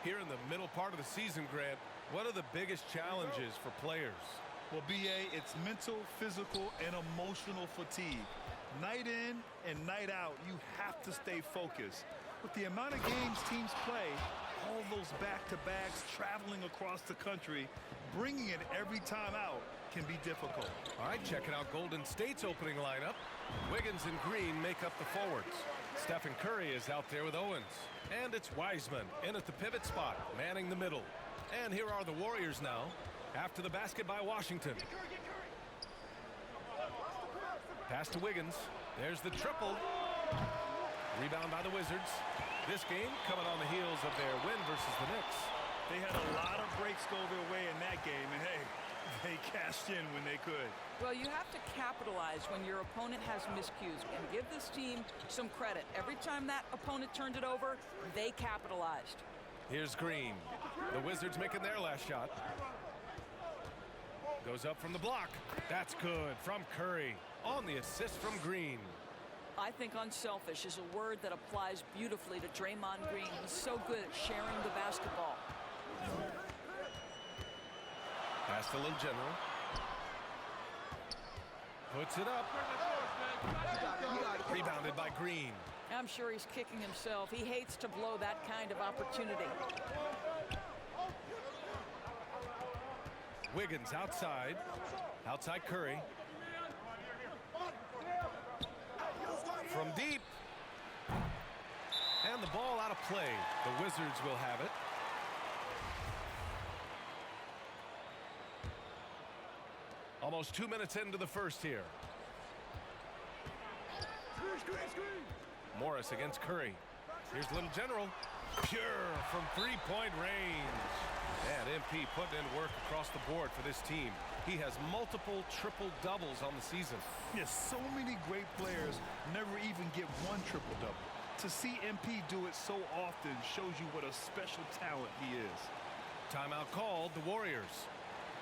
Here in the middle part of the season, Grant, what are the biggest challenges for players? Well, B.A., it's mental, physical, and emotional fatigue. Night in and night out, you have to stay focused. With the amount of games teams play, all those back-to-backs, traveling across the country, bringing it every time out can be difficult. All right, checking out Golden State's opening lineup. Wiggins and Green make up the forwards. Stephen Curry is out there with Owens. And it's Wiseman in at the pivot spot, manning the middle. And here are the Warriors now, after the basket by Washington. Pass to Wiggins. There's the triple. Rebound by the Wizards. This game coming on the heels of their win versus the Knicks. They had a lot of breaks go their way in that game, and hey, they cashed in when they could. Well, you have to capitalize when your opponent has miscues, and give this team some credit. Every time that opponent turned it over, they capitalized. Here's Green. The Wizards making their last shot. Goes up from the block. That's good from Curry on the assist from Green. I think unselfish is a word that applies beautifully to Draymond Green. He's so good at sharing the basketball. Pass to Little General. Puts it up. Rebounded by Green. I'm sure he's kicking himself. He hates to blow that kind of opportunity. Wiggins outside. Outside Curry. From deep. And the ball out of play. The Wizards will have it. Almost 2 minutes into the first here. Morris against Curry. Here's Little General. Pure from three-point range. And MP putting in work across the board for this team. He has multiple triple-doubles on the season. Yes, so many great players never even get one triple-double. To see MP do it so often shows you what a special talent he is. Timeout called, the Warriors.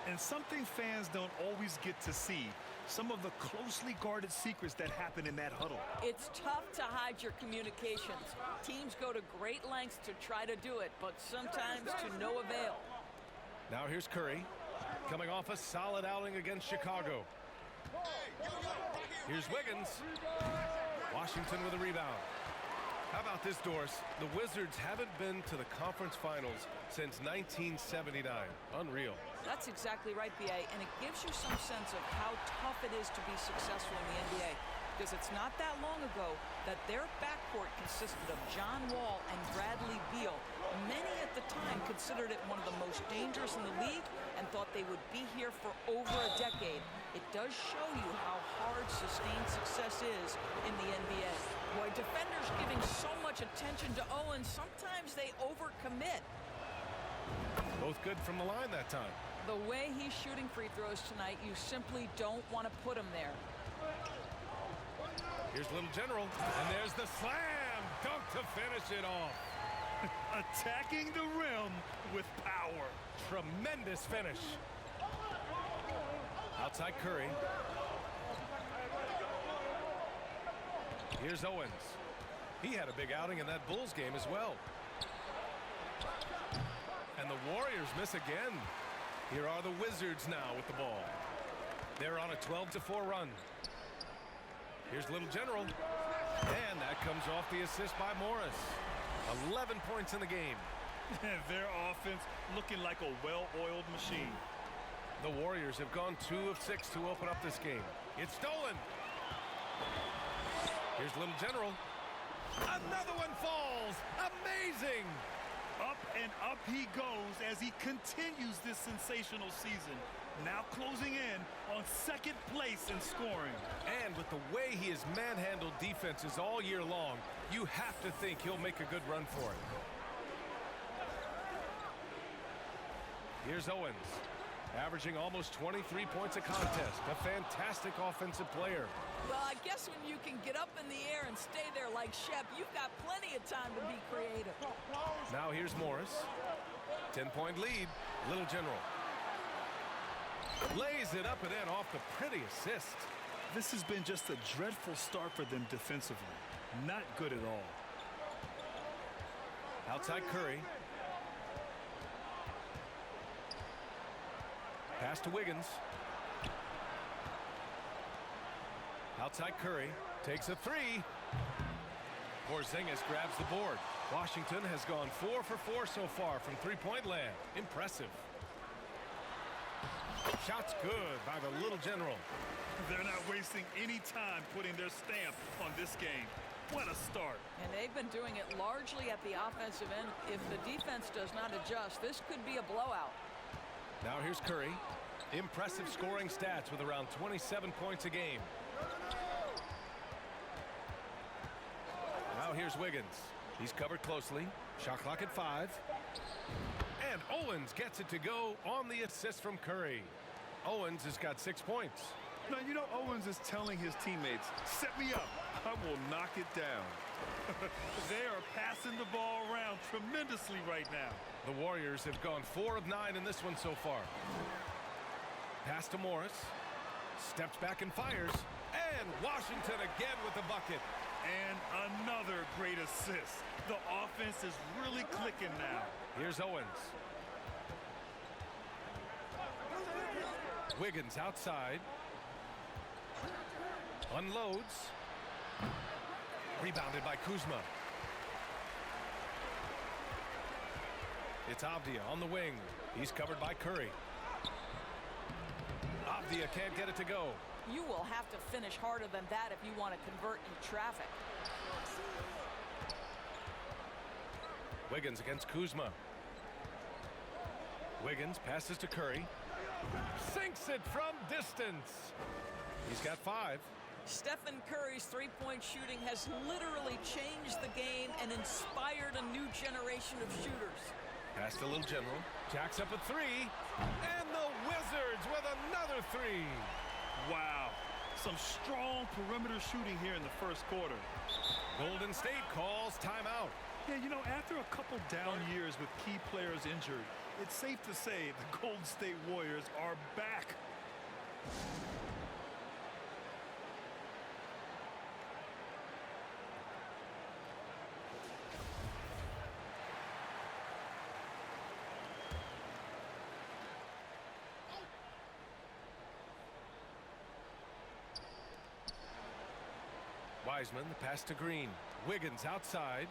And something fans don't always get to see, some of the closely guarded secrets that happen in that huddle. It's tough to hide your communications. Teams go to great lengths to try to do it, but sometimes to no avail. Now here's Curry, coming off a solid outing against Chicago. Here's Wiggins. Washington with a rebound. How about this, Doris? The Wizards haven't been to the conference finals since 1979. Unreal. That's exactly right, B.A., and it gives you some sense of how tough it is to be successful in the NBA. Because it's not that long ago that their backcourt consisted of John Wall and Bradley Beal. Many at the time considered it one of the most dangerous in the league and thought they would be here for over a decade. It does show you how hard sustained success is in the NBA. Boy, defenders giving so much attention to Owens, sometimes they overcommit. Both good from the line that time. The way he's shooting free throws tonight, you simply don't want to put him there. Here's Little General, and there's the slam dunk to finish it off. Attacking the rim with power. Tremendous finish. Outside Curry. Here's Owens. He had a big outing in that Bulls game as well. And the Warriors miss again. Here are the Wizards now with the ball. They're on a 12-4 run. Here's Little General. And that comes off the assist by Morris. 11 points in the game. Their offense looking like a well-oiled machine. The Warriors have gone 2 of 6 to open up this game. It's stolen. Here's Little General. Another one falls. Amazing. Up and up he goes as he continues this sensational season. Now closing in on second place in scoring. And with the way he has manhandled defenses all year long, you have to think he'll make a good run for it. Here's Owens, averaging almost 23 points a contest. A fantastic offensive player. Well, I guess when you can get up in the air and stay there like Shep, you've got plenty of time to be creative. Now here's Morris. 10-point lead. Little General. Lays it up and in off the pretty assist. This has been just a dreadful start for them defensively. Not good at all. Outside Curry. Pass to Wiggins. Outside Curry. Takes a three. Porzingis grabs the board. Washington has gone 4 for 4 so far from three-point land. Impressive. Shot's good by the little general. They're not wasting any time putting their stamp on this game. What a start. And they've been doing it largely at the offensive end. If the defense does not adjust, this could be a blowout. Now here's Curry. Impressive scoring stats with around 27 points a game. Now here's Wiggins. He's covered closely. Shot clock at 5. And Owens gets it to go on the assist from Curry. Owens has got 6 points. Now, you know, Owens is telling his teammates, set me up. I will knock it down. They are passing the ball around tremendously right now. The Warriors have gone 4 of 9 in this one so far. Pass to Morris. Steps back and fires. And Washington again with the bucket. And another great assist. The offense is really clicking now. Here's Owens. Wiggins outside. Unloads. Rebounded by Kuzma. It's Avdia on the wing. He's covered by Curry. Avdia can't get it to go. You will have to finish harder than that if you want to convert in traffic. Wiggins against Kuzma. Wiggins passes to Curry. Sinks it from distance. He's got 5. Stephen Curry's three-point shooting has literally changed the game and inspired a new generation of shooters. Pass to Little General. Jacks up a 3. And the Wizards with another 3. Wow. Some strong perimeter shooting here in the first quarter. Golden State calls timeout. Yeah, you know, after a couple down years with key players injured, it's safe to say the Golden State Warriors are back. Wiseman, the pass to Green. Wiggins outside.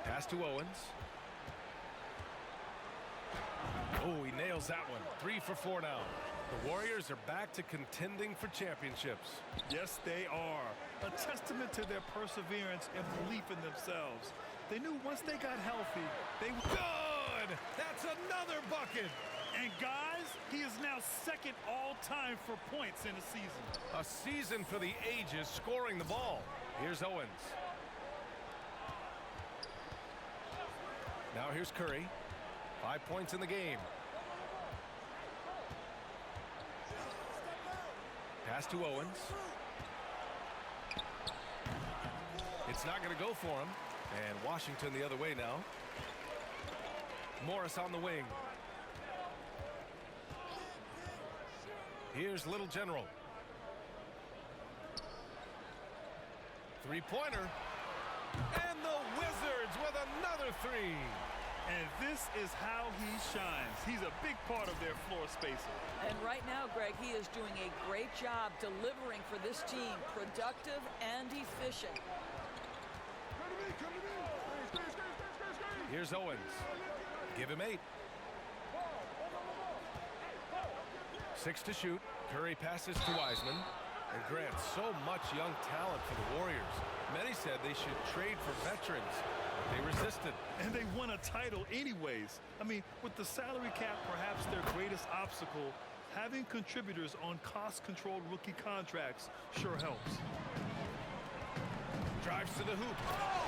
Pass to Owens. Oh, he nails that one. 3 for 4 now. The Warriors are back to contending for championships. Yes, they are. A testament to their perseverance and belief in themselves. They knew once they got healthy, they would... Good! That's another bucket! And guys, he is now second all-time for points in a season. A season for the ages scoring the ball. Here's Owens. Now here's Curry. 5 points in the game. Pass to Owens. It's not going to go for him. And Washington the other way now. Morris on the wing. Here's Little General. Three-pointer. And the Wizards with another 3. And this is how he shines. He's a big part of their floor spacing. And right now, Greg, he is doing a great job delivering for this team. Productive and efficient. Here's Owens. Give him 8. 6 to shoot. Curry passes to Wiseman. And grants so much young talent for the Warriors. Many said they should trade for veterans, but they resisted. And they won a title anyways. I mean, with the salary cap perhaps their greatest obstacle, having contributors on cost-controlled rookie contracts sure helps. Drives to the hoop.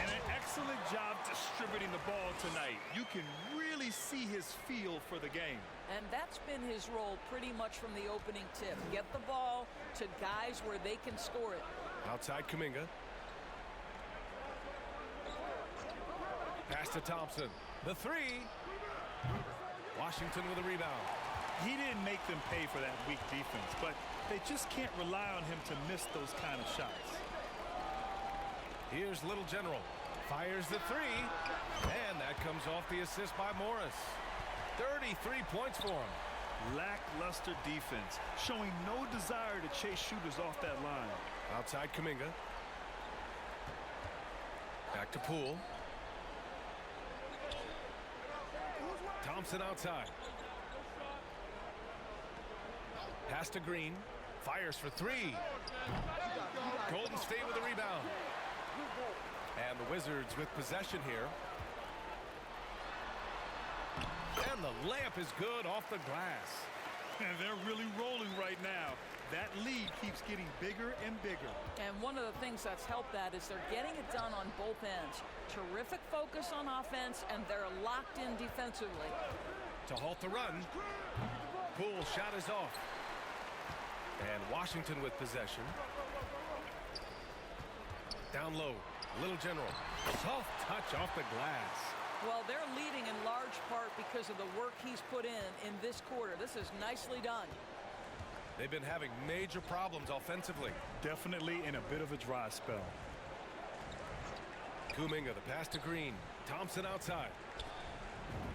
And an excellent job distributing the ball tonight. You can really see his feel for the game. And that's been his role pretty much from the opening tip. Get the ball to guys where they can score it. Outside Kuminga. Pass to Thompson. The 3. Washington with a rebound. He didn't make them pay for that weak defense, but they just can't rely on him to miss those kind of shots. Here's Little General. Fires the three. And that comes off the assist by Morris. 33 points for him. Lackluster defense, showing no desire to chase shooters off that line. Outside Kuminga. Back to Poole. Thompson outside. Pass to Green. Fires for three. Golden State with a rebound. And the Wizards with possession here. And the layup is good off the glass. And they're really rolling right now. That lead keeps getting bigger and bigger. And one of the things that's helped that is they're getting it done on both ends. Terrific focus on offense, and they're locked in defensively. To halt the run. Poole shot is off. And Washington with possession. Down low. Little General. Soft touch off the glass. Well, they're leading in large part because of the work he's put in this quarter. This is nicely done. They've been having major problems offensively. Definitely in a bit of a dry spell. Kuminga, the pass to Green. Thompson outside.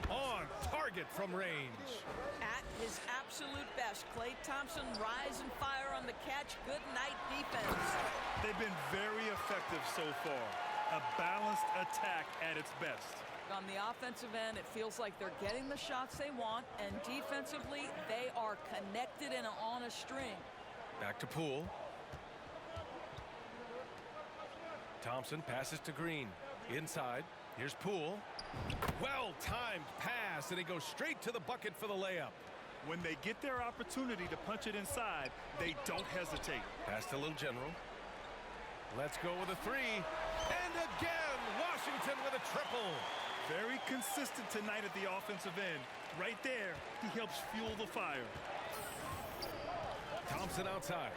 On target from range. At his absolute best, Klay Thompson rise and fire on the catch. Good night defense. They've been very effective so far. A balanced attack at its best. On the offensive end, it feels like they're getting the shots they want, and defensively, they are connected and on a string. Back to Poole. Thompson passes to Green. Inside. Here's Poole. Well-timed pass, and he goes straight to the bucket for the layup. When they get their opportunity to punch it inside, they don't hesitate. Pass to Little General. Let's go with a three. And again, Washington with a triple. Very consistent tonight at the offensive end. Right there, he helps fuel the fire. Thompson outside.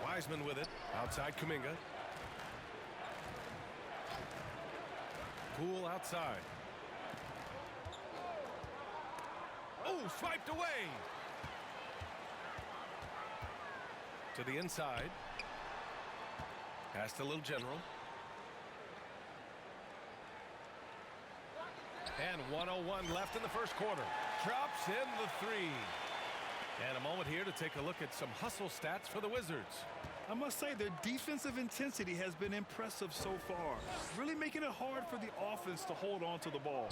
Wiseman with it. Outside Kuminga. Poole outside. Oh, swiped away. To the inside. Pass to Little General. And 1:01 left in the first quarter. Drops in the three. And a moment here to take a look at some hustle stats for the Wizards. I must say their defensive intensity has been impressive so far. Really making it hard for the offense to hold on to the ball.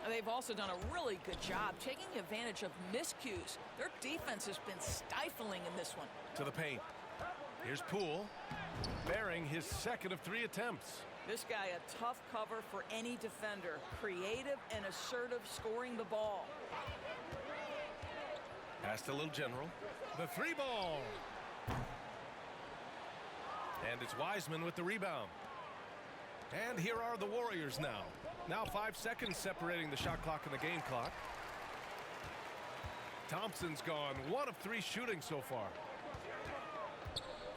They've also done a really good job taking advantage of miscues. Their defense has been stifling in this one. To the paint. Here's Poole, bearing his second of three attempts. This guy a tough cover for any defender. Creative and assertive scoring the ball. Pass to Little General. The three ball. And it's Wiseman with the rebound. And here are the Warriors now. Now 5 seconds separating the shot clock and the game clock. Thompson's gone 1 of 3 shooting so far.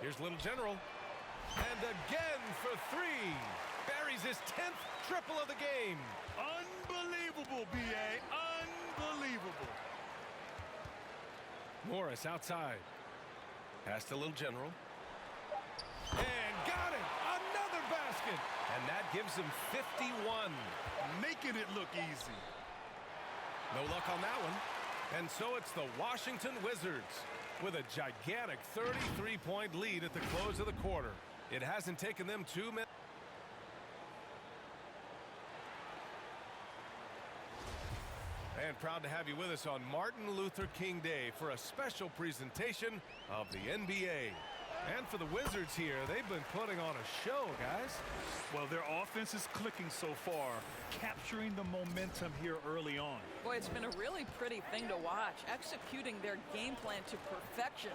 Here's Little General. And again for three. Buries his 10th triple of the game. Unbelievable, B.A. Unbelievable. Morris outside. Pass to Little General. And got it. Another basket. And that gives him 51. Making it look easy. No luck on that one. And so it's the Washington Wizards with a gigantic 33-point lead at the close of the quarter. It hasn't taken them 2 minutes. And proud to have you with us on Martin Luther King Day for a special presentation of the NBA. And for the Wizards here, they've been putting on a show, guys. Well, their offense is clicking so far, capturing the momentum here early on. Boy, it's been a really pretty thing to watch, executing their game plan to perfection.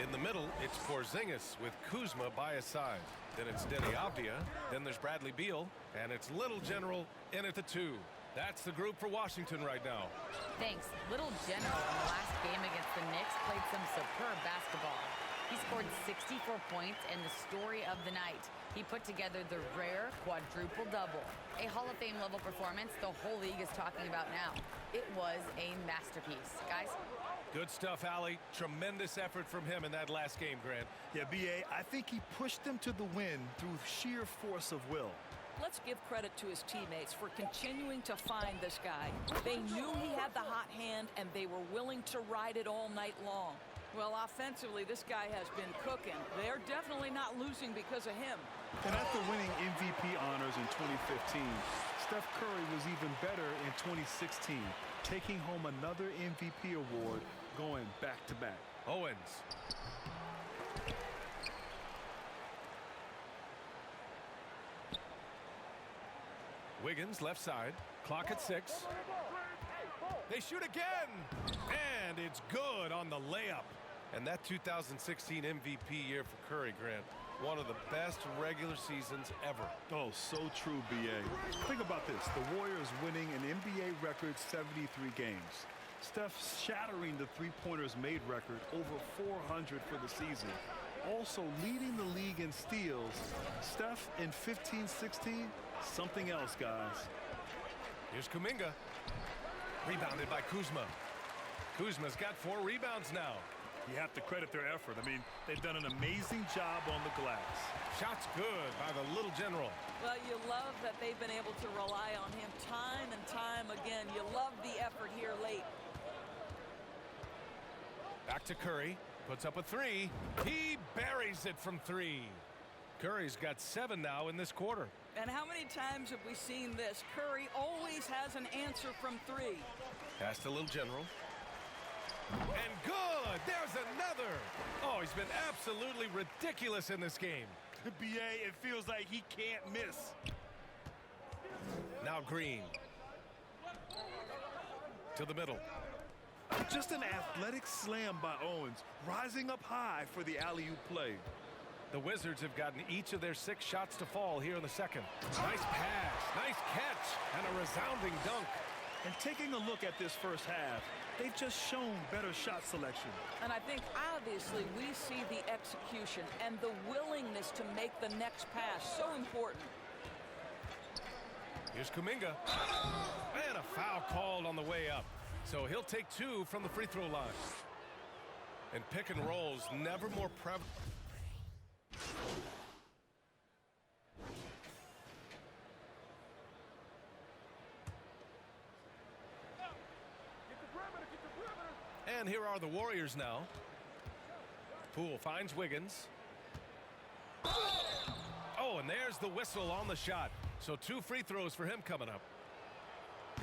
In the middle, it's Porzingis with Kuzma by his side. Then it's Denny Avdia. Then there's Bradley Beal. And it's Little General in at the 2. That's the group for Washington right now. Thanks. Little General in the last game against the Knicks played some superb basketball. He scored 64 points and the story of the night. He put together the rare quadruple-double. A Hall of Fame level performance the whole league is talking about now. It was a masterpiece. Guys? Good stuff, Allie. Tremendous effort from him in that last game, Grant. Yeah, B.A., I think he pushed them to the win through sheer force of will. Let's give credit to his teammates for continuing to find this guy. They knew he had the hot hand, and they were willing to ride it all night long. Well, offensively, this guy has been cooking. They're definitely not losing because of him. And after winning MVP honors in 2015, Steph Curry was even better in 2016, taking home another MVP award, going back-to-back. Owens. Wiggins left side. Clock at 6. They shoot again. And it's good on the layup. And that 2016 MVP year for Curry, Grant. One of the best regular seasons ever. Oh, so true, B.A. Think about this. The Warriors winning an NBA record 73 games. Steph shattering the three-pointers made record, over 400 for the season. Also leading the league in steals. Steph in 15-16, something else, guys. Here's Kuminga. Rebounded by Kuzma. Kuzma's got 4 rebounds now. You have to credit their effort. I mean, they've done an amazing job on the glass. Shots good by the little general. Well, you love that they've been able to rely on him time and time again. You love the effort here late. Back to Curry. Puts up a 3. He buries it from 3. Curry's got 7 now in this quarter. And how many times have we seen this? Curry always has an answer from 3. Pass to little general. And good! There's another! Oh, he's been absolutely ridiculous in this game. B.A., it feels like he can't miss. Now Green. To the middle. Just an athletic slam by Owens, rising up high for the alley-oop play. The Wizards have gotten each of their 6 shots to fall here in the second. Nice pass, nice catch, and a resounding dunk. And taking a look at this first half, they've just shown better shot selection. And I think obviously we see the execution and the willingness to make the next pass so important. Here's Kuminga. And a foul called on the way up. So he'll take 2 from the free throw line. And pick and rolls never more prevalent. And here are the Warriors now. Poole finds Wiggins. Oh, and there's the whistle on the shot. So 2 free throws for him coming up.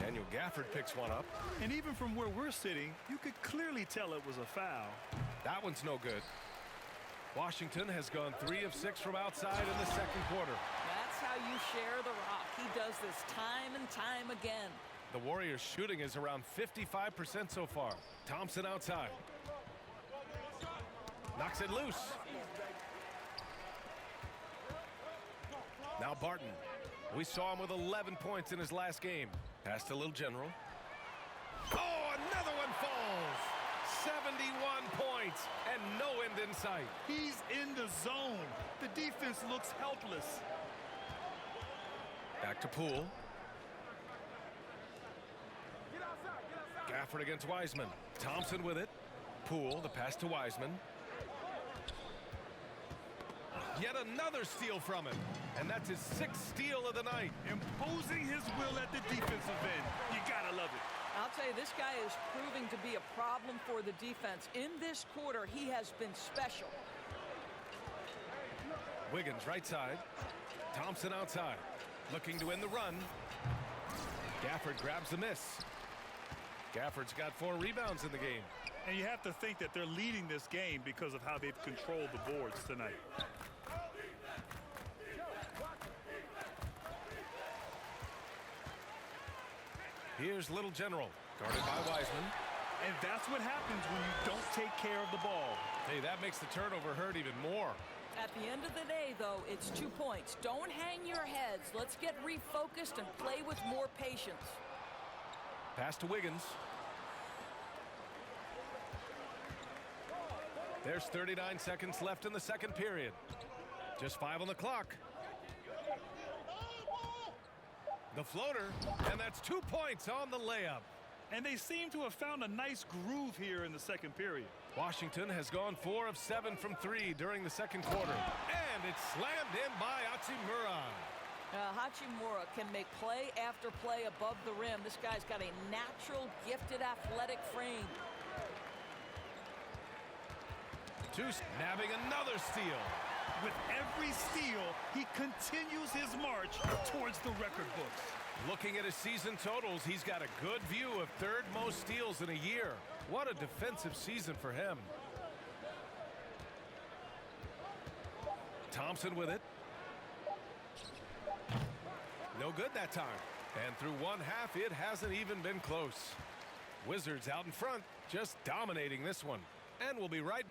Daniel Gafford picks one up. And even from where we're sitting, you could clearly tell it was a foul. That one's no good. Washington has gone 3 of 6 from outside in the second quarter. That's how you share the rock. He does this time and time again. The Warriors shooting is around 55% so far. Thompson outside. Knocks it loose. Now Barton. We saw him with 11 points in his last game. Pass to little general. Oh, another one falls. 71 points and no end in sight. He's in the zone. The defense looks helpless. Back to Poole. Gafford against Wiseman. Thompson with it. Poole, the pass to Wiseman. Yet another steal from him. And that's his 6th steal of the night. Imposing his will at the defensive end. You gotta love it. I'll tell you, this guy is proving to be a problem for the defense. In this quarter, he has been special. Wiggins right side. Thompson outside. Looking to end the run. Gafford grabs the miss. Gafford's got 4 rebounds in the game. And you have to think that they're leading this game because of how they've controlled the boards tonight. Here's little general, guarded by Wiseman. And that's what happens when you don't take care of the ball. Hey, that makes the turnover hurt even more. At the end of the day, though, it's 2 points. Don't hang your heads. Let's get refocused and play with more patience. Pass to Wiggins. There's 39 seconds left in the second period. Just 5 on the clock. The floater, and that's 2 points on the layup. And they seem to have found a nice groove here in the second period. Washington has gone 4 of 7 from 3 during the second quarter. And it's slammed in by Hachimura. Hachimura can make play after play above the rim. This guy's got a natural, gifted, athletic frame. Nabbing another steal. With every steal, he continues his march towards the record books. Looking at his season totals, he's got a good view of third most steals in a year. What a defensive season for him. Thompson with it. No good that time. And through one half, it hasn't even been close. Wizards out in front, just dominating this one. And we'll be right.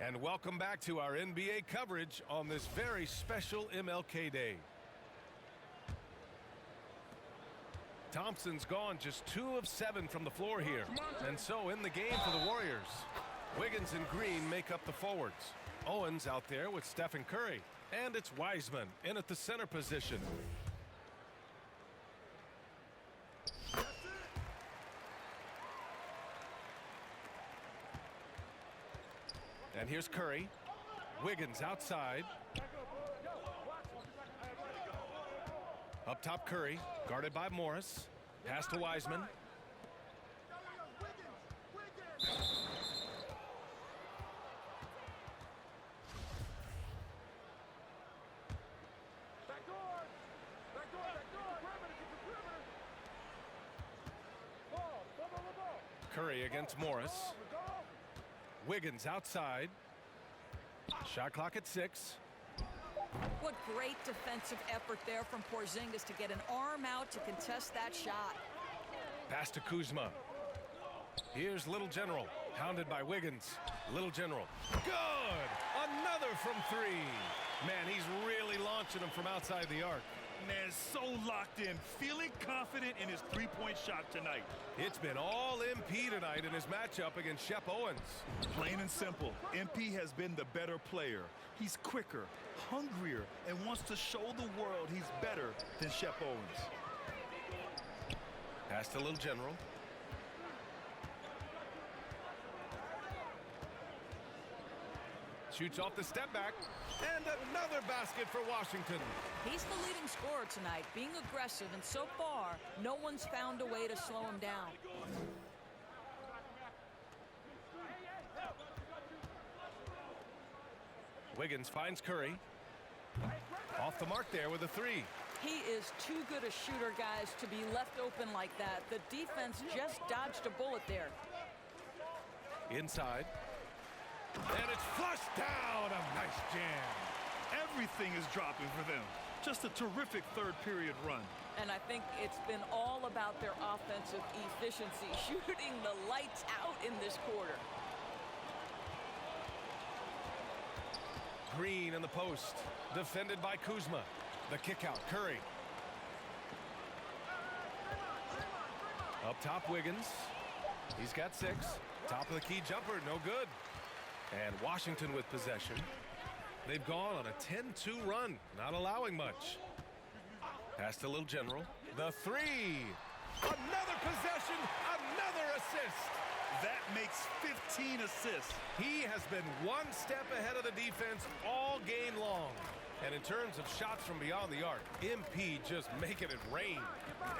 And welcome back to our NBA coverage on this very special MLK Day. Thompson's gone just 2 of 7 from the floor here. And so in the game for the Warriors. Wiggins and Green make up the forwards. Owens out there with Stephen Curry. And it's Wiseman in at the center position. And here's Curry. Wiggins outside. Up top, Curry, guarded by Morris. Pass to Wiseman. Curry against Morris. Wiggins outside. Shot clock at 6. What great defensive effort there from Porzingis to get an arm out to contest that shot. Pass to Kuzma. Here's Little General, hounded by Wiggins. Little General, good! Another from 3. Man, he's really launching them from outside the arc. Man, so locked in, feeling confident in his three-point shot tonight. It's been all MP tonight in his matchup against Shep Owens. Plain and simple, MP has been the better player. He's quicker, hungrier, and wants to show the world he's better than Shep Owens. Pass to Little General. Shoots off the step back. And another basket for Washington. He's the leading scorer tonight, being aggressive, and so far, no one's found a way to slow him down. Wiggins finds Curry. Off the mark there with a 3. He is too good a shooter, guys, to be left open like that. The defense just dodged a bullet there. Inside. And it's flushed down. A nice jam. Everything is dropping for them. Just a terrific third period run. And I think it's been all about their offensive efficiency, shooting the lights out in this quarter. Green in the post, defended by Kuzma. The kick out, Curry. Up top, Wiggins. He's got 6. Top of the key jumper, no good. And Washington with possession. They've gone on a 10-2 run, not allowing much. Pass to Little General. The 3. Another possession, another assist. That makes 15 assists. He has been one step ahead of the defense all game long. And in terms of shots from beyond the arc, MP just making it rain.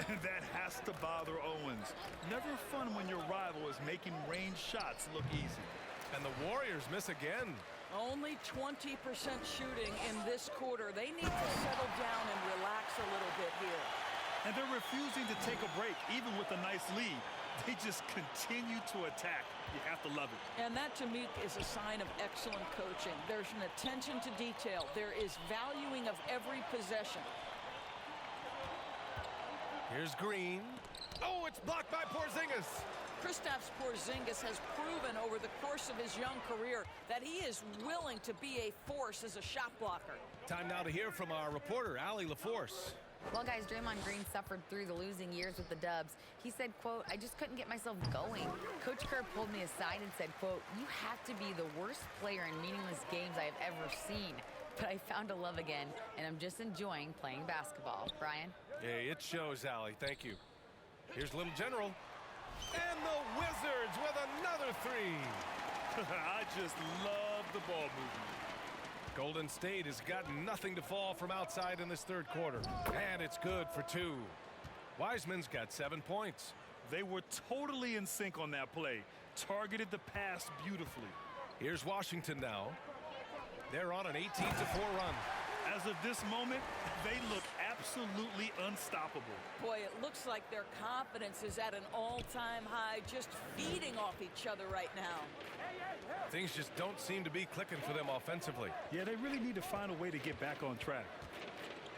And that has to bother Owens. Never fun when your rival is making range shots look easy. And the Warriors miss again. Only 20% shooting in this quarter. They need to settle down and relax a little bit here. And they're refusing to take a break, even with a nice lead. They just continue to attack. You have to love it. And that, to me, is a sign of excellent coaching. There's an attention to detail. There is valuing of every possession. Here's Green. Oh, it's blocked by Porzingis. Kristaps Porzingis has proven over the course of his young career that he is willing to be a force as a shot blocker. Time now to hear from our reporter, Allie LaForce. Well, guys, Draymond Green suffered through the losing years with the Dubs. He said, quote, "I just couldn't get myself going. Coach Kerr pulled me aside and said, quote, 'You have to be the worst player in meaningless games I have ever seen. But I found a love again, and I'm just enjoying playing basketball.'" Brian? Hey, it shows, Allie. Thank you. Here's Little General. And the Wizards with another three. I just love the ball movement. Golden State has got nothing to fall from outside in this third quarter. And it's good for two. Wiseman's got 7 points. They were totally in sync on that play. Targeted the pass beautifully. Here's Washington now. They're on an 18-4 run. As of this moment, they look absolutely unstoppable. Boy, it looks like their confidence is at an all-time high, just feeding off each other right now. Things just don't seem to be clicking for them offensively. Yeah, they really need to find a way to get back on track.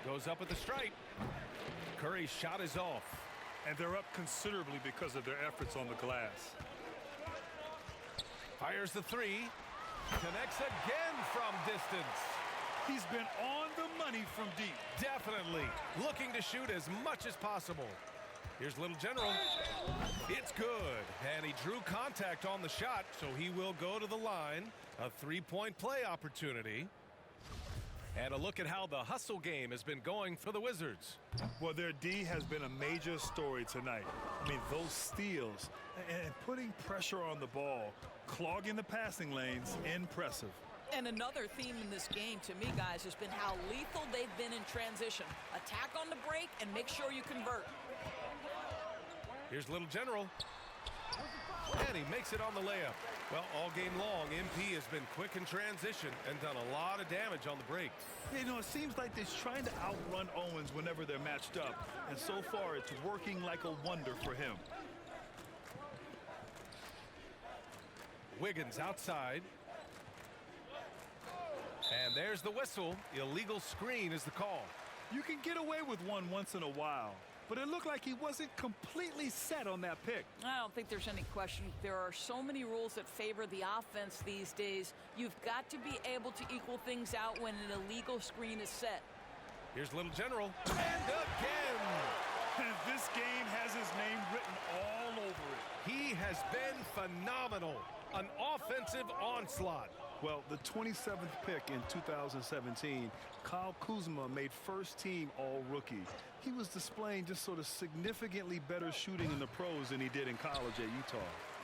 Goes up with the strike. Curry's shot is off. And they're up considerably because of their efforts on the glass. Fires the three. Connects again from distance. He's been on the money from deep. Definitely looking to shoot as much as possible. Here's Little General. It's good. And he drew contact on the shot, so he will go to the line. A three-point play opportunity. And a look at how the hustle game has been going for the Wizards. Well, their D has been a major story tonight. I mean, those steals and putting pressure on the ball, clogging the passing lanes, impressive. And another theme in this game to me, guys, has been how lethal they've been in transition. Attack on the break and make sure you convert. Here's Little General. And he makes it on the layup. Well, all game long, MP has been quick in transition and done a lot of damage on the break. You know, it seems like they're trying to outrun Owens whenever they're matched up. And so far, it's working like a wonder for him. Wiggins outside. And there's the whistle. Illegal screen is the call. You can get away with one once in a while, but it looked like he wasn't completely set on that pick. I don't think there's any question. There are so many rules that favor the offense these days. You've got to be able to equal things out when an illegal screen is set. Here's Little General. And again! This game has his name written all over it. He has been phenomenal. An offensive onslaught. Well, the 27th pick in 2017, Kyle Kuzma made first team all-rookie. He was displaying just sort of significantly better shooting in the pros than he did in college at Utah.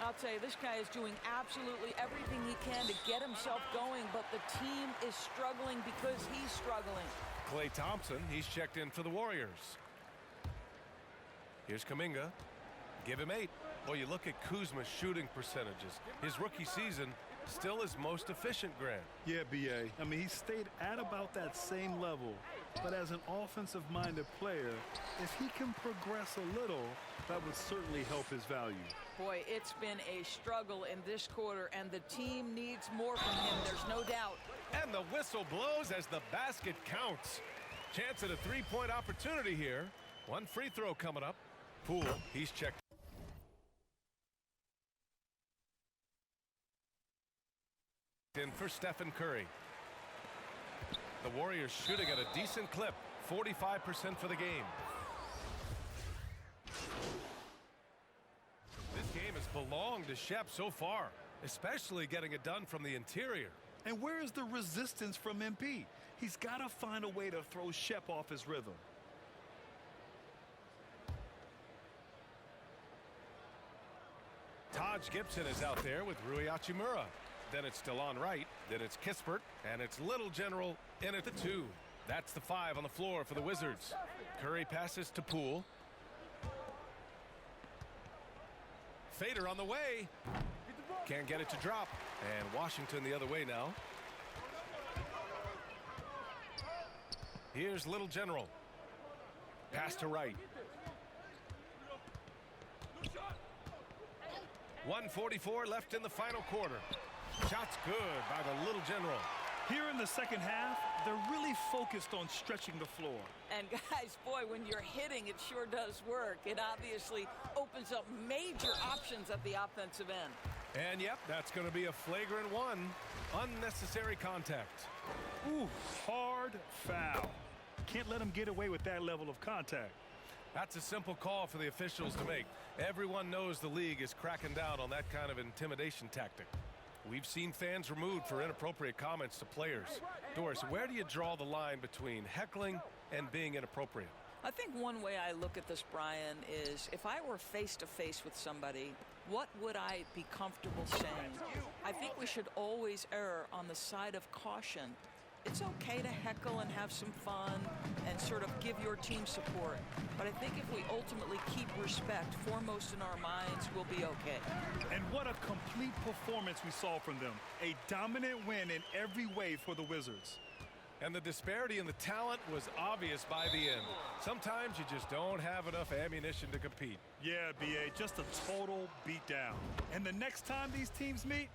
I'll tell you, this guy is doing absolutely everything he can to get himself going, but the team is struggling because he's struggling. Klay Thompson, he's checked in for the Warriors. Here's Kuminga. Give him 8. Well, you look at Kuzma's shooting percentages. His rookie season, still his most efficient, Grant. Yeah, B.A. I mean, he stayed at about that same level. But as an offensive-minded player, if he can progress a little, that would certainly help his value. Boy, it's been a struggle in this quarter, and the team needs more from him, there's no doubt. And the whistle blows as the basket counts. Chance at a three-point opportunity here. One free throw coming up. Poole, he's checked. In for Stephen Curry. The Warriors shooting at a decent clip, 45% for the game. This game has belonged to Shep so far, especially getting it done from the interior. And where is the resistance from MP? He's got to find a way to throw Shep off his rhythm. Taj Gibson is out there with Rui Hachimura. Then it's Delon Wright, then it's Kispert, and it's Little General in at the 2. That's the 5 on the floor for the Wizards. Curry passes to Poole. Fader on the way. Can't get it to drop. And Washington the other way now. Here's Little General. Pass to Wright. 1:44 left in the final quarter. Shot's good by the Little General. Here in the second half, they're really focused on stretching the floor. And guys, boy, when you're hitting, it sure does work. It obviously opens up major options at the offensive end. And yep, that's going to be a flagrant 1. Unnecessary contact. Ooh, hard foul. Can't let them get away with that level of contact. That's a simple call for the officials to make. Everyone knows the league is cracking down on that kind of intimidation tactic. We've seen fans removed for inappropriate comments to players. Doris, where do you draw the line between heckling and being inappropriate? I think one way I look at this, Brian, is if I were face-to-face with somebody, what would I be comfortable saying? I think we should always err on the side of caution. It's okay to heckle and have some fun and sort of give your team support. But I think if we ultimately keep respect foremost in our minds, we'll be okay. And what a complete performance we saw from them. A dominant win in every way for the Wizards. And the disparity in the talent was obvious by the end. Sometimes you just don't have enough ammunition to compete. Yeah, B.A., just a total beatdown. And the next time these teams meet,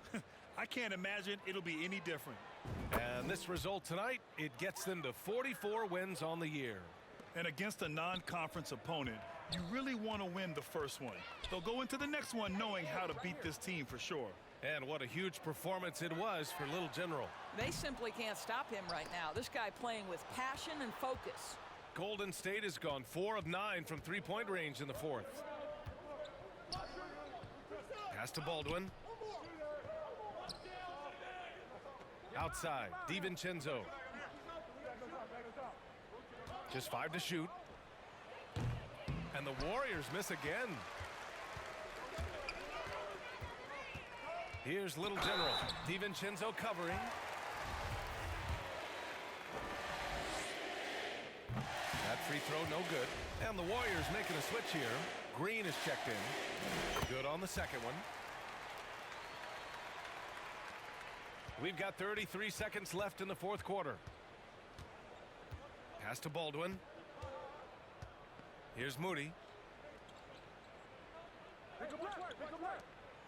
I can't imagine it'll be any different. And this result tonight, it gets them to 44 wins on the year. And against a non-conference opponent, you really want to win the first one. They'll go into the next one knowing how to beat this team for sure. And what a huge performance it was for Little General. They simply can't stop him right now. This guy playing with passion and focus. Golden State has gone 4 of 9 from three-point range in the fourth. Pass to Baldwin. Outside, DiVincenzo. Just 5 to shoot. And the Warriors miss again. Here's Little General. DiVincenzo covering. That free throw no good. And the Warriors making a switch here. Green is checked in. Good on the second one. We've got 33 seconds left in the fourth quarter. Pass to Baldwin. Here's Moody.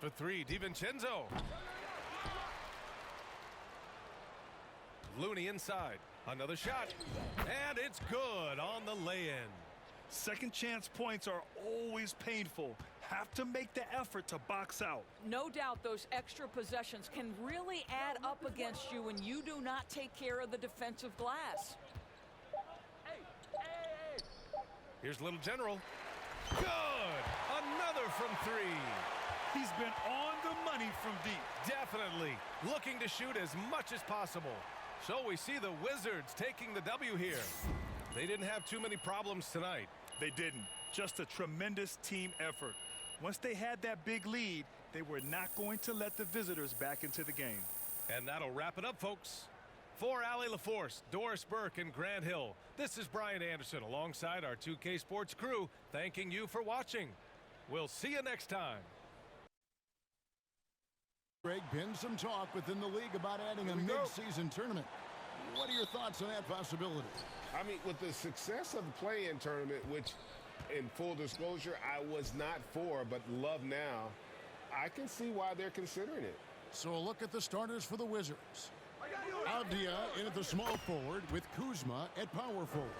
For 3, DiVincenzo. Looney inside. Another shot. And it's good on the lay-in. Second chance points are always painful. Have to make the effort to box out. No doubt those extra possessions can really add up against you when you do not take care of the defensive glass. Here's Little General. Good! Another from 3. He's been on the money from deep. Definitely looking to shoot as much as possible. So we see the Wizards taking the W here. They didn't have too many problems tonight. They didn't. Just a tremendous team effort. Once they had that big lead, they were not going to let the visitors back into the game. And that'll wrap it up, folks. For Allie LaForce, Doris Burke, and Grant Hill, this is Brian Anderson alongside our 2K Sports crew, thanking you for watching. We'll see you next time. Greg, been some talk within the league about adding a mid-season tournament. What are your thoughts on that possibility? I mean, with the success of the play-in tournament, which, in full disclosure, I was not for, but love now, I can see why they're considering it. So a look at the starters for the Wizards. Avdia in at the small forward with Kuzma at power forward.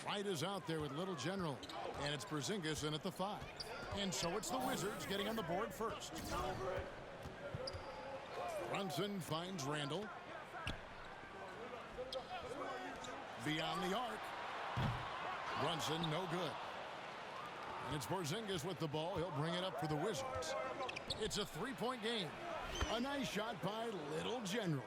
White is out there with Little General, and it's Porzingis in at the 5. And so it's the Wizards getting on the board first. Brunson finds Randall. Beyond the arc. Brunson, no good. And it's Porzingis with the ball. He'll bring it up for the Wizards. It's a three-point game. A nice shot by Little General.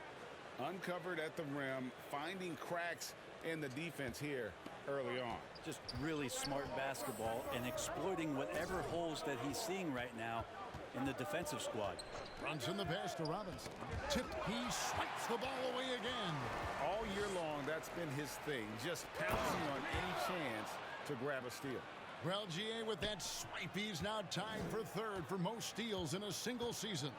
Uncovered at the rim, finding cracks in the defense here early on. Just really smart basketball and exploiting whatever holes that he's seeing right now in the defensive squad. Brunson the pass to Robinson. Tipped, he swipes the ball away again. All year long, that's been his thing, just pouncing on any chance to grab a steal. Relgier with that swipe, he's now tied for third for most steals in a single season.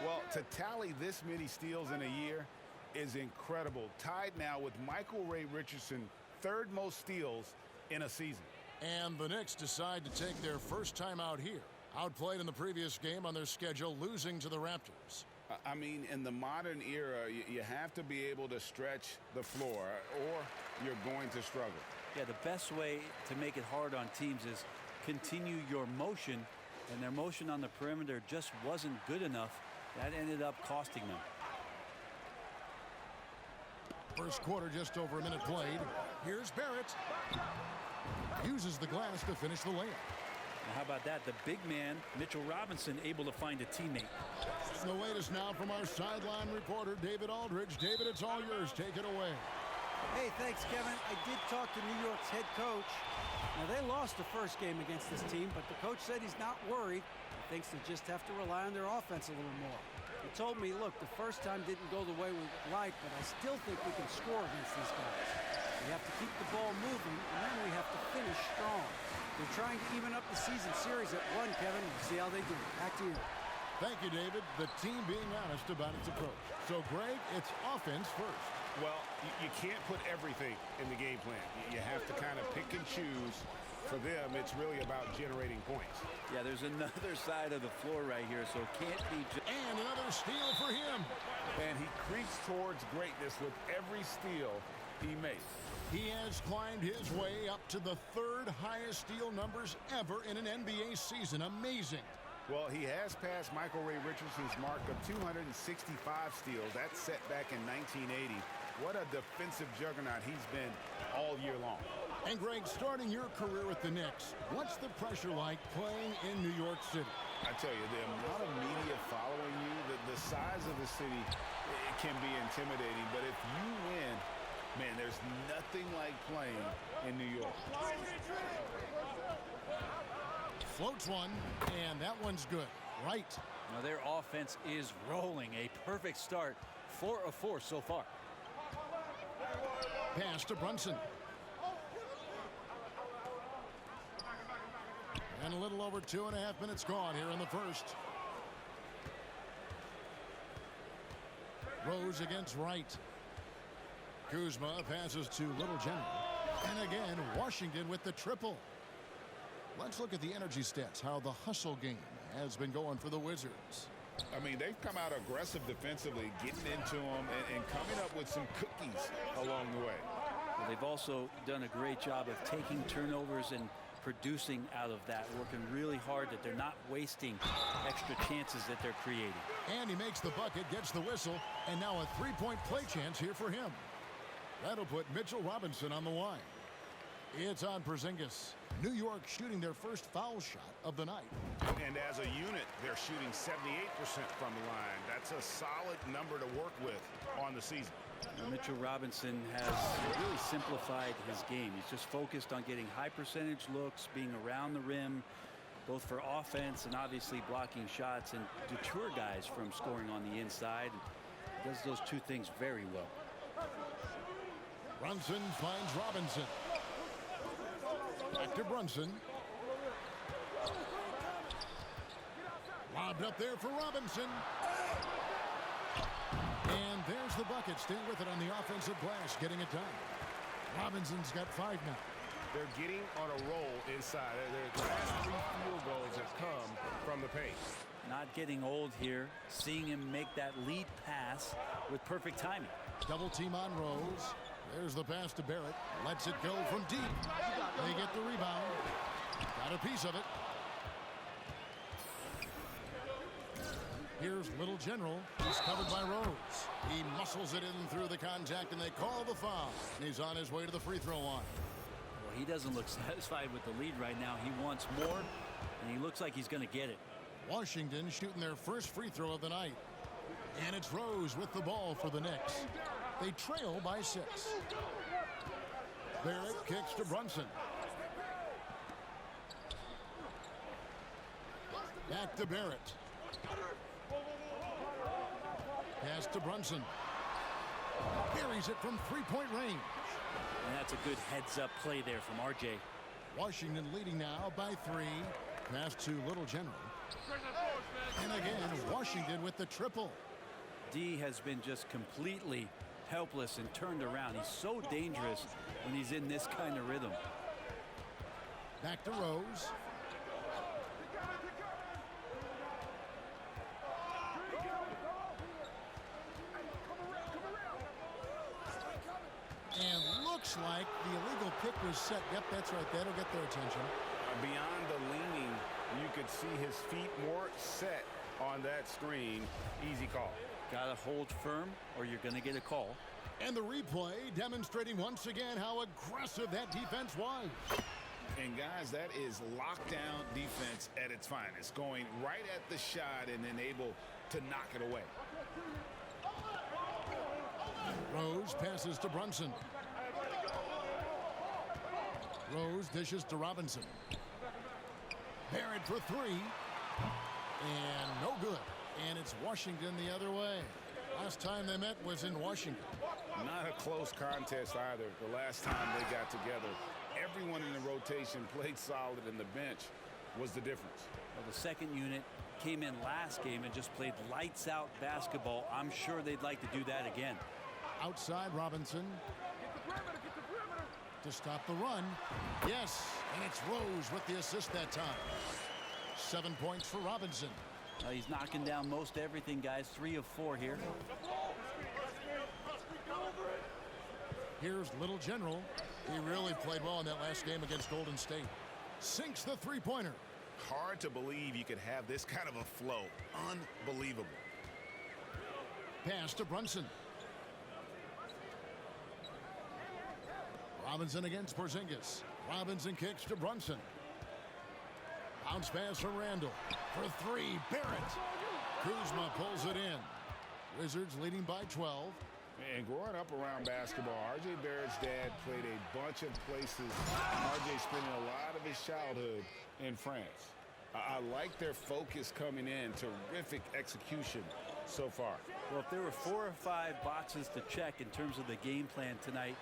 Well, to tally this many steals in a year is incredible. Tied now with Michael Ray Richardson, third most steals in a season. And the Knicks decide to take their first time out here. Outplayed in the previous game on their schedule, losing to the Raptors. I mean, in the modern era, you have to be able to stretch the floor or you're going to struggle. Yeah, the best way to make it hard on teams is continue your motion, and their motion on the perimeter just wasn't good enough. That ended up costing them. First quarter, just over a minute played. Here's Barrett. Uses the glass to finish the layup. Now, how about that? The big man, Mitchell Robinson, able to find a teammate. The latest now from our sideline reporter, David Aldridge. David, it's all yours. Take it away. Hey, thanks, Kevin. I did talk to New York's head coach. Now, they lost the first game against this team, but the coach said he's not worried. He thinks they just have to rely on their offense a little more. He told me, look, the first time didn't go the way we would like, but I still think we can score against these guys. We have to keep the ball moving, and then we have to finish strong. They're trying to even up the season series at 1, Kevin. We'll see how they do. Back to you. Thank you, David. The team being honest about its approach. So, Greg, it's offense first. Well, you can't put everything in the game plan. You have to kind of pick and choose. For them, it's really about generating points. Yeah, there's another side of the floor right here, so it can't be just... And another steal for him. And he creeps towards greatness with every steal he makes. He has climbed his way up to the 3rd highest steal numbers ever in an NBA season. Amazing. Well, he has passed Michael Ray Richardson's mark of 265 steals. That's set back in 1980. What a defensive juggernaut he's been all year long. And, Greg, starting your career with the Knicks, what's the pressure like playing in New York City? I tell you, the amount of media following you, the size of the city, it can be intimidating. But if you win, man, there's nothing like playing in New York. Floats one, and that one's good. Right. Now, their offense is rolling. A perfect start. 4 of 4 so far. Pass to Brunson. And a little over 2.5 minutes gone here in the first. Rose against Wright. Kuzma passes to Little General. And again, Washington with the triple. Let's look at the energy stats, how the hustle game has been going for the Wizards. I mean, they've come out aggressive defensively, getting into them and coming up with some cookies along the way. Well, they've also done a great job of taking turnovers and producing out of that, working really hard that they're not wasting extra chances that they're creating. And he makes the bucket, gets the whistle, and now a three-point play chance here for him. That'll put Mitchell Robinson on the line. It's on Porzingis. New York shooting their first foul shot of the night. And as a unit, they're shooting 78% from the line. That's a solid number to work with on the season. Now, Mitchell Robinson has really simplified his game. He's just focused on getting high percentage looks, being around the rim, both for offense and obviously blocking shots, and deter guys from scoring on the inside. Does those two things very well. Brunson finds Robinson. Back to Brunson. Lobbed up there for Robinson. And there's the bucket. Stay with it on the offensive glass, getting it done. Robinson's got 5 now. They're getting on a roll inside. Their last 3 field goals have come from the paint. Not getting old here. Seeing him make that lead pass with perfect timing. Double team on Rose. There's the pass to Barrett. Lets it go from deep. They get the rebound. Got a piece of it. Here's Little General. He's covered by Rose. He muscles it in through the contact, and they call the foul. And he's on his way to the free throw line. Well, he doesn't look satisfied with the lead right now. He wants more, and he looks like he's going to get it. Washington shooting their first free throw of the night. And it's Rose with the ball for the Knicks. They trail by 6. Barrett kicks to Brunson. Back to Barrett. Pass to Brunson. Buries it from 3-point range. And that's a good heads-up play there from RJ. Washington leading now by 3. Pass to Little General. And again, Washington with the triple. D has been just completely helpless and turned around. He's so dangerous when he's in this kind of rhythm. Back to Rose. And looks like the illegal pick was set. Yep, that's right. That'll get their attention. Beyond the leaning, you could see his feet more set on that screen. Easy call. Got to hold firm or you're going to get a call. And the replay demonstrating once again how aggressive that defense was. And guys, that is lockdown defense at its finest. Going right at the shot and then able to knock it away. Rose passes to Brunson. Rose dishes to Robinson. Barrett for three. And no good. And it's Washington the other way. Last time they met was in Washington. Not a close contest either. The last time they got together, everyone in the rotation played solid, and the bench was the difference. Well, the second unit came in last game and just played lights out basketball. I'm sure they'd like to do that again. Outside Robinson to stop the run. Yes, and it's Rose with the assist that time. 7 points for Robinson. He's knocking down most everything, guys. 3 of 4 here. Here's Little General. He really played well in that last game against Golden State. Sinks the three-pointer. Hard to believe you could have this kind of a flow. Unbelievable. Pass to Brunson. Robinson against Porzingis. Robinson kicks to Brunson. Bounce pass from Randall. For three, Barrett. Kuzma pulls it in. Wizards leading by 12. And growing up around basketball, R.J. Barrett's dad played a bunch of places. R.J. spending a lot of his childhood in France. I like their focus coming in. Terrific execution so far. Well, if there were 4 or 5 boxes to check in terms of the game plan tonight,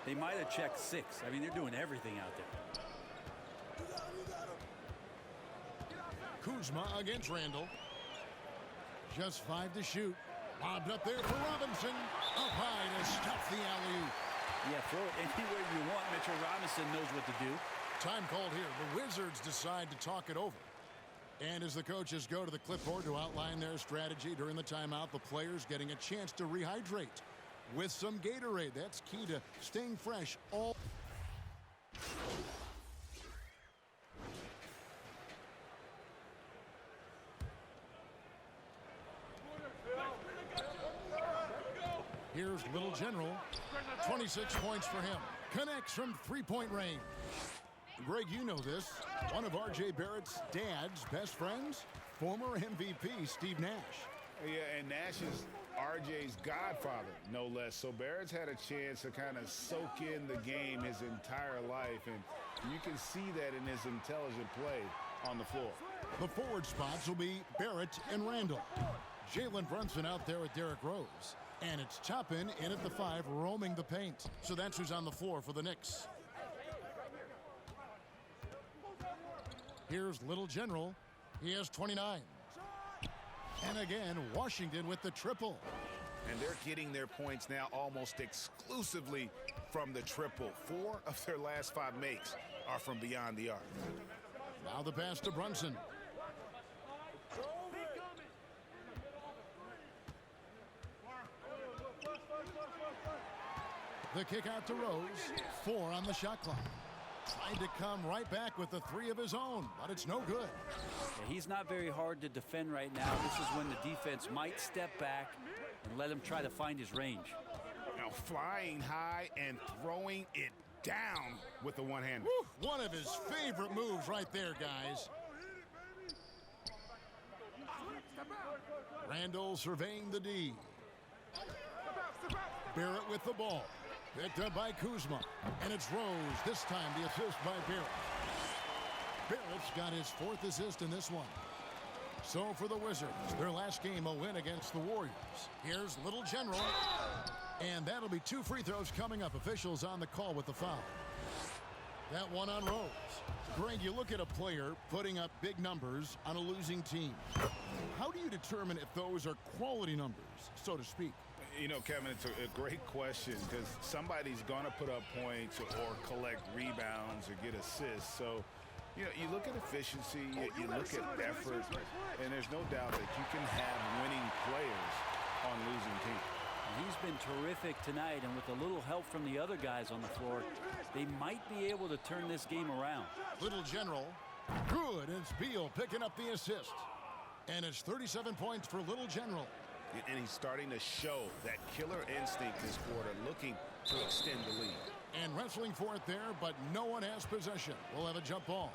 they might have checked 6. I mean, they're doing everything out there. Kuzma against Randall. Just 5 to shoot. Lobbed up there for Robinson. Up high to stop the alley-oop. Yeah, throw it anywhere you want. Mitchell Robinson knows what to do. Time called here. The Wizards decide to talk it over. And as the coaches go to the clipboard to outline their strategy during the timeout, the players getting a chance to rehydrate with some Gatorade. That's key to staying fresh all. Here's Little General. 26 points for him. Connects from three-point range. Greg, you know this. One of R.J. Barrett's dad's best friends, former MVP Steve Nash. Yeah, and Nash is R.J.'s godfather, no less. So Barrett's had a chance to kind of soak in the game his entire life, and you can see that in his intelligent play on the floor. The forward spots will be Barrett and Randall. Jalen Brunson out there with Derrick Rose. And it's Toppin in at the 5, roaming the paint. So that's who's on the floor for the Knicks. Here's Little General. He has 29. And again, Washington with the triple. And they're getting their points now almost exclusively from the triple. 4 of their last 5 makes are from beyond the arc. Now the pass to Brunson. The kick out to Rose. 4 on the shot clock. Trying to come right back with the 3 of his own, but it's no good. Yeah, he's not very hard to defend right now. This is when the defense might step back and let him try to find his range. Now flying high and throwing it down with the one-hander. One of his favorite moves right there, guys. Randall surveying the D. Barrett with the ball. Picked up by Kuzma. And it's Rose. This time the assist by Barrett. Barrett's got his 4th assist in this one. So for the Wizards, their last game a win against the Warriors. Here's Little General. And that'll be 2 free throws coming up. Officials on the call with the foul. That one on Rose. Greg, you look at a player putting up big numbers on a losing team. How do you determine if those are quality numbers, so to speak? You know, Kevin, it's a great question because somebody's going to put up points or collect rebounds or get assists. So, you know, you look at efficiency, you look at effort, and there's no doubt that you can have winning players on losing teams. He's been terrific tonight, and with a little help from the other guys on the floor, they might be able to turn this game around. Little General. Good. It's Beal picking up the assist. And it's 37 points for Little General. And he's starting to show that killer instinct this quarter, looking to extend the lead. And wrestling for it there, but no one has possession. We'll have a jump ball.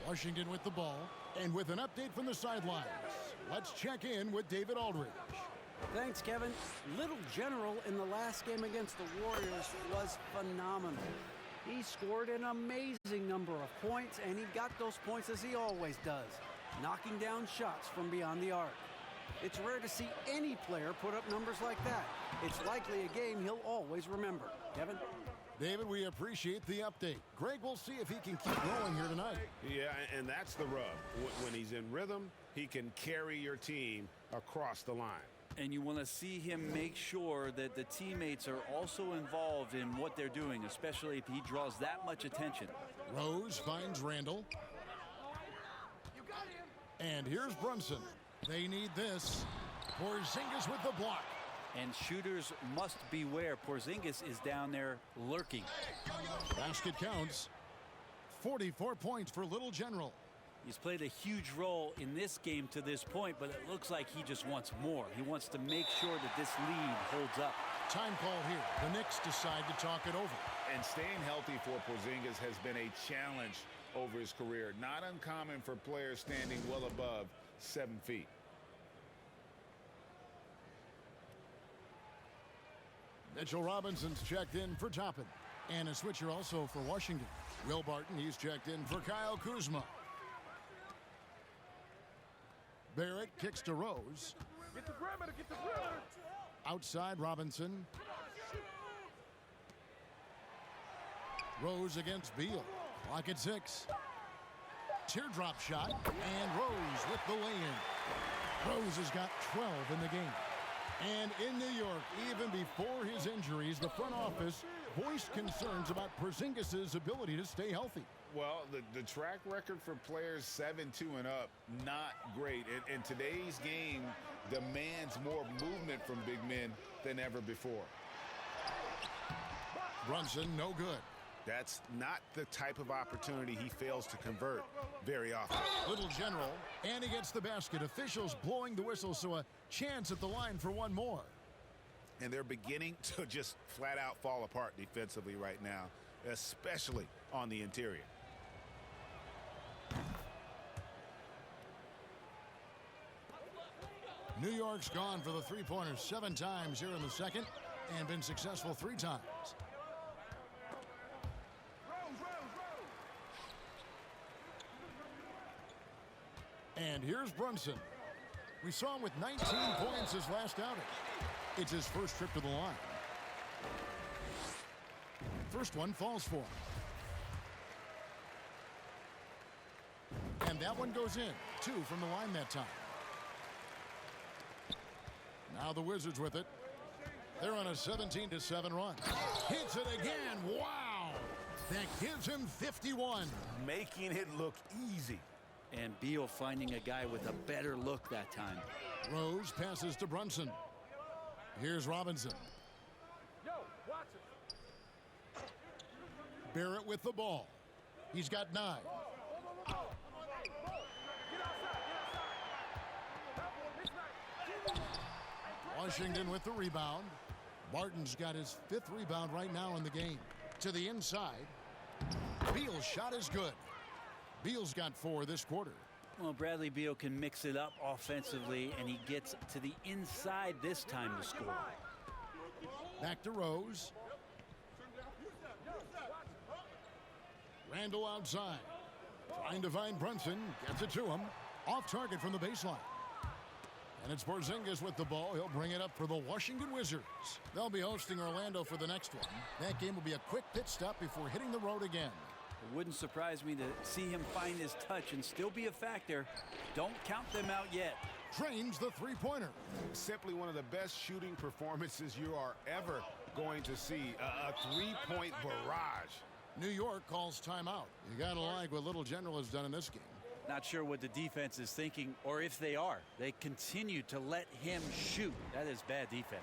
Washington with the ball. And with an update from the sidelines, let's check in with David Aldridge. Thanks, Kevin. Little General in the last game against the Warriors was phenomenal. He scored an amazing number of points, and he got those points as he always does, knocking down shots from beyond the arc. It's rare to see any player put up numbers like that. It's likely a game he'll always remember. Kevin? David, we appreciate the update. Greg, we'll see if he can keep going here tonight. Yeah, and that's the rub. When he's in rhythm, he can carry your team across the line. And you want to see him make sure that the teammates are also involved in what they're doing, especially if he draws that much attention. Rose finds Randall. And here's Brunson. They need this. Porzingis with the block. And shooters must beware. Porzingis is down there lurking. Basket counts. 44 points for Little General. He's played a huge role in this game to this point, but it looks like he just wants more. He wants to make sure that this lead holds up. Time call here. The Knicks decide to talk it over. And staying healthy for Porzingis has been a challenge over his career. Not uncommon for players standing well above 7 feet. Mitchell Robinson's checked in for Toppin. And a switcher also for Washington. Will Barton, he's checked in for Kyle Kuzma. Barrett kicks to Rose. Get the perimeter, get the perimeter. Outside Robinson. Rose against Beal. Clock at 6. Teardrop shot. And Rose with the lay-in. Rose has got 12 in the game. And in New York, even before his injuries, the front office voiced concerns about Porzingis' ability to stay healthy. Well, the track record for players 7-2 and up, not great. And today's game demands more movement from big men than ever before. Brunson, no good. That's not the type of opportunity he fails to convert very often. Little General, and he gets the basket. Officials blowing the whistle, so a chance at the line for one more. And they're beginning to just flat out fall apart defensively right now, especially on the interior. New York's gone for the three-pointers 7 times here in the second and been successful 3 times. And here's Brunson. We saw him with 19 points his last outing. It's his first trip to the line. First one falls for him. And that one goes in. 2 from the line that time. Now the Wizards with it. They're on a 17-7 run. Hits it again. Wow! That gives him 51. Making it look easy. And Beal finding a guy with a better look that time. Rose passes to Brunson. Here's Robinson. Yo, watch it. Barrett with the ball. He's got 9. Washington with the rebound. Barton's got his 5th rebound right now in the game. To the inside. Beal's shot is good. Beal's got 4 this quarter. Well, Bradley Beal can mix it up offensively, and he gets to the inside this time to score. Back to Rose. Randall outside. Trying to find Brunson. Gets it to him. Off target from the baseline. And it's Porzingis with the ball. He'll bring it up for the Washington Wizards. They'll be hosting Orlando for the next one. That game will be a quick pit stop before hitting the road again. It wouldn't surprise me to see him find his touch and still be a factor. Don't count them out yet. Trains the three-pointer. Simply one of the best shooting performances you are ever going to see. A three-point barrage. New York calls timeout. You gotta like what Little General has done in this game. Not sure what the defense is thinking, or if they are. They continue to let him shoot. That is bad defense.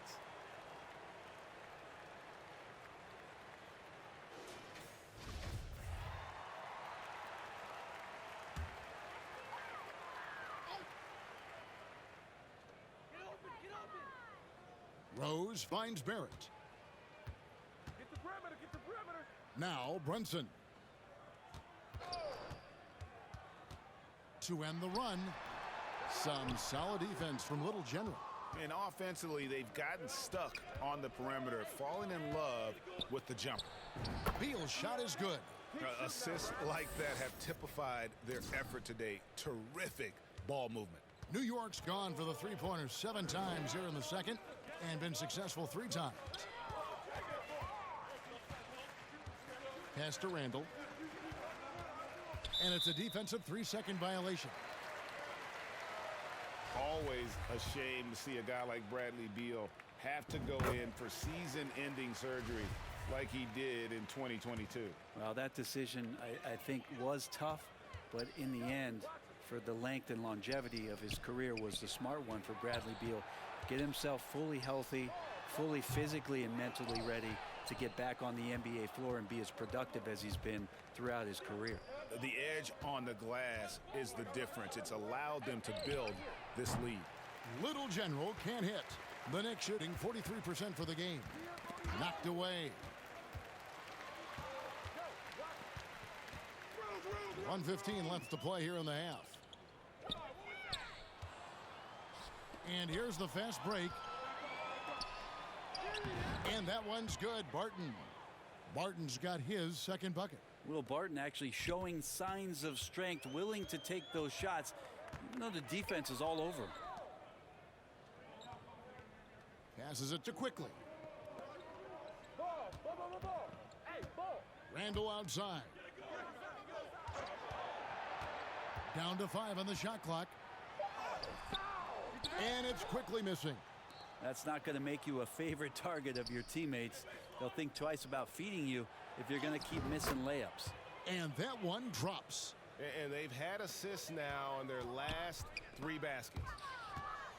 Rose finds Barrett. Now Brunson. To end the run. Some solid defense from Little General. And offensively, they've gotten stuck on the perimeter, falling in love with the jumper. Beal's shot is good. Assists like that have typified their effort today. Terrific ball movement. New York's gone for the three-pointers 7 times here in the second and been successful 3 times. Pass to Randall. And it's a defensive 3-second violation. Always a shame to see a guy like Bradley Beal have to go in for season-ending surgery like he did in 2022. Well, that decision, I think, was tough, but in the end, for the length and longevity of his career, was the smart one for Bradley Beal. Get himself fully healthy, fully physically and mentally ready to get back on the NBA floor and be as productive as he's been throughout his career. The edge on the glass is the difference. It's allowed them to build this lead. Little General can't hit. The Knicks shooting 43% for the game. Knocked away. 1:15 left to play here in the half. And here's the fast break. And that one's good. Barton's got his second bucket. Will Barton actually showing signs of strength, willing to take those shots, even though the defense is all over him. Passes it to Quickly. Randall outside. Down to 5 on the shot clock. And it's Quickly missing. That's not going to make you a favorite target of your teammates. They'll think twice about feeding you if you're going to keep missing layups. And that one drops. And they've had assists now on their last 3 baskets.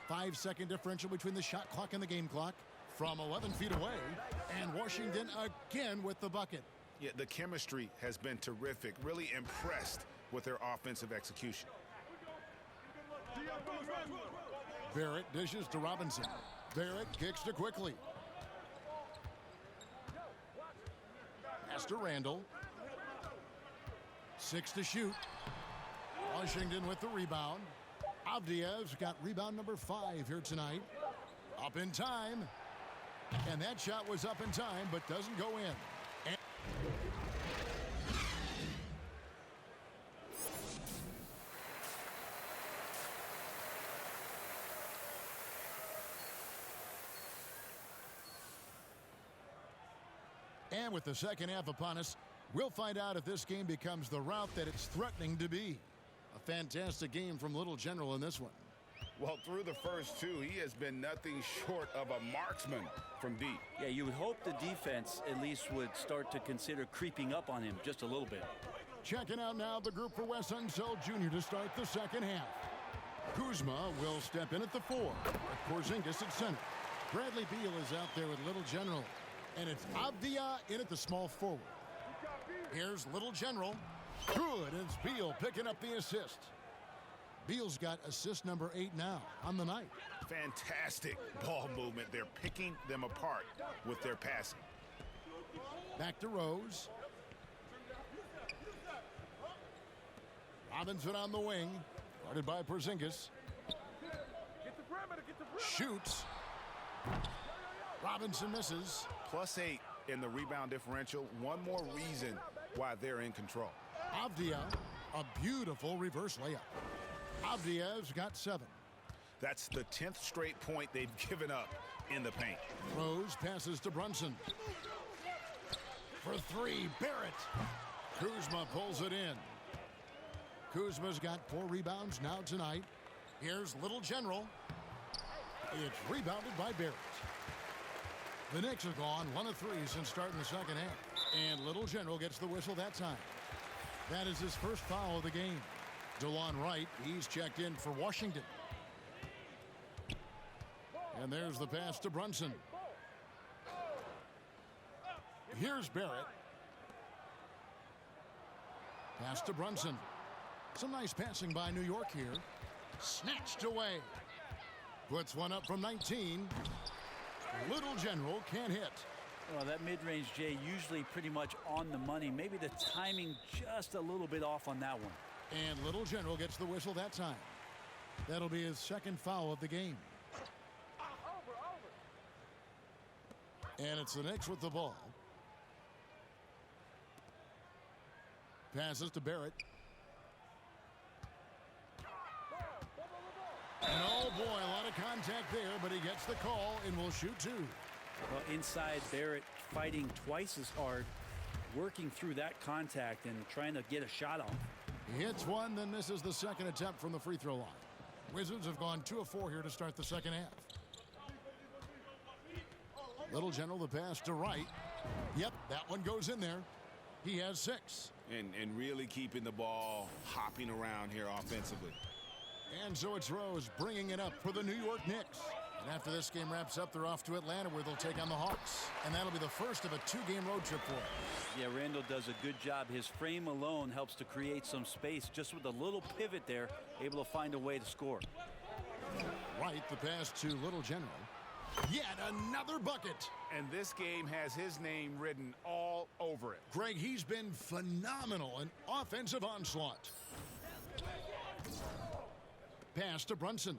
5-second differential between the shot clock and the game clock from 11 feet away. And Washington again with the bucket. Yeah, the chemistry has been terrific. Really impressed with their offensive execution. Barrett dishes to Robinson. Barrett kicks to Quickly. Pass to Randall. 6 to shoot. Washington with the rebound. Avdiev's got rebound number 5 here tonight. Up in time. And that shot was up in time, but doesn't go in. And with the second half upon us, we'll find out if this game becomes the route that it's threatening to be. A fantastic game from Little General in this one. Well, through the first 2, he has been nothing short of a marksman from deep. Yeah, you would hope the defense at least would start to consider creeping up on him just a little bit. Checking out now the group for Wes Unseld Jr. to start the second half. Kuzma will step in at the 4. With Porzingis at center. Bradley Beal is out there with Little General. And it's Avdia in at the small forward. Here's Little General. Good, and it's Beal picking up the assist. Beal's got assist number 8 now on the night. Fantastic ball movement. They're picking them apart with their passing. Back to Rose. Robinson on the wing. Guarded by Porzingis. Shoots. Robinson misses. +8 in the rebound differential. One more reason why they're in control. Avdia, a beautiful reverse layup. Avdiev's got 7. That's the 10th straight point they've given up in the paint. Rose passes to Brunson. For 3, Barrett. Kuzma pulls it in. Kuzma's got 4 rebounds now tonight. Here's Little General. It's rebounded by Barrett. The Knicks have gone 1 of 3 since starting the second half. And Little General gets the whistle that time. That is his first foul of the game. DeLon Wright, he's checked in for Washington. And there's the pass to Brunson. Here's Barrett. Pass to Brunson. Some nice passing by New York here. Snatched away. Puts one up from 19. Little General can't hit. Well, that mid-range, Jay, usually pretty much on the money. Maybe the timing just a little bit off on that one. And Little General gets the whistle that time. That'll be his second foul of the game. And it's the Knicks with the ball. Passes to Barrett. And oh boy, a lot of contact there, but he gets the call and will shoot two. Well, inside, Barrett fighting twice as hard, working through that contact and trying to get a shot off. He hits one, then misses the second attempt from the free throw line. Wizards have gone 2 of 4 here to start the second half. Little General, the pass to Wright. Yep, that one goes in there. He has 6. And really keeping the ball hopping around here offensively. And so it's Rose bringing it up for the New York Knicks. And after this game wraps up, they're off to Atlanta where they'll take on the Hawks. And that'll be the first of a 2-game road trip for them. Yeah, Randall does a good job. His frame alone helps to create some space. Just with a little pivot there, able to find a way to score. Wright, the pass to Little General. Yet another bucket. And this game has his name written all over it. Greg, he's been phenomenal in offensive onslaught. Pass to Brunson.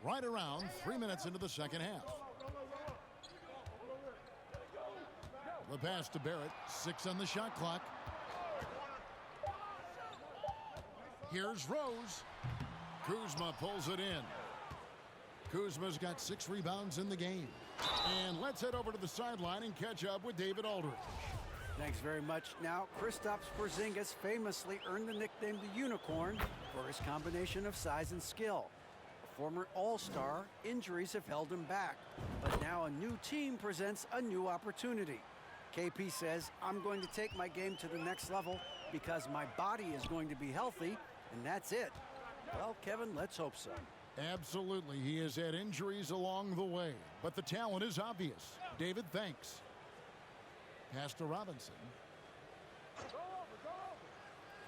Right around 3 minutes into the second half. The pass to Barrett. 6 on the shot clock. Here's Rose. Kuzma pulls it in. Kuzma's got 6 rebounds in the game. And let's head over to the sideline and catch up with David Aldridge. Thanks very much. Now, Kristaps Porzingis famously earned the nickname the Unicorn for his combination of size and skill. A former All-Star, injuries have held him back. But now a new team presents a new opportunity. KP says, I'm going to take my game to the next level because my body is going to be healthy, and that's it. Well, Kevin, let's hope so. Absolutely. He has had injuries along the way, but the talent is obvious. David, thanks. Pass to Robinson.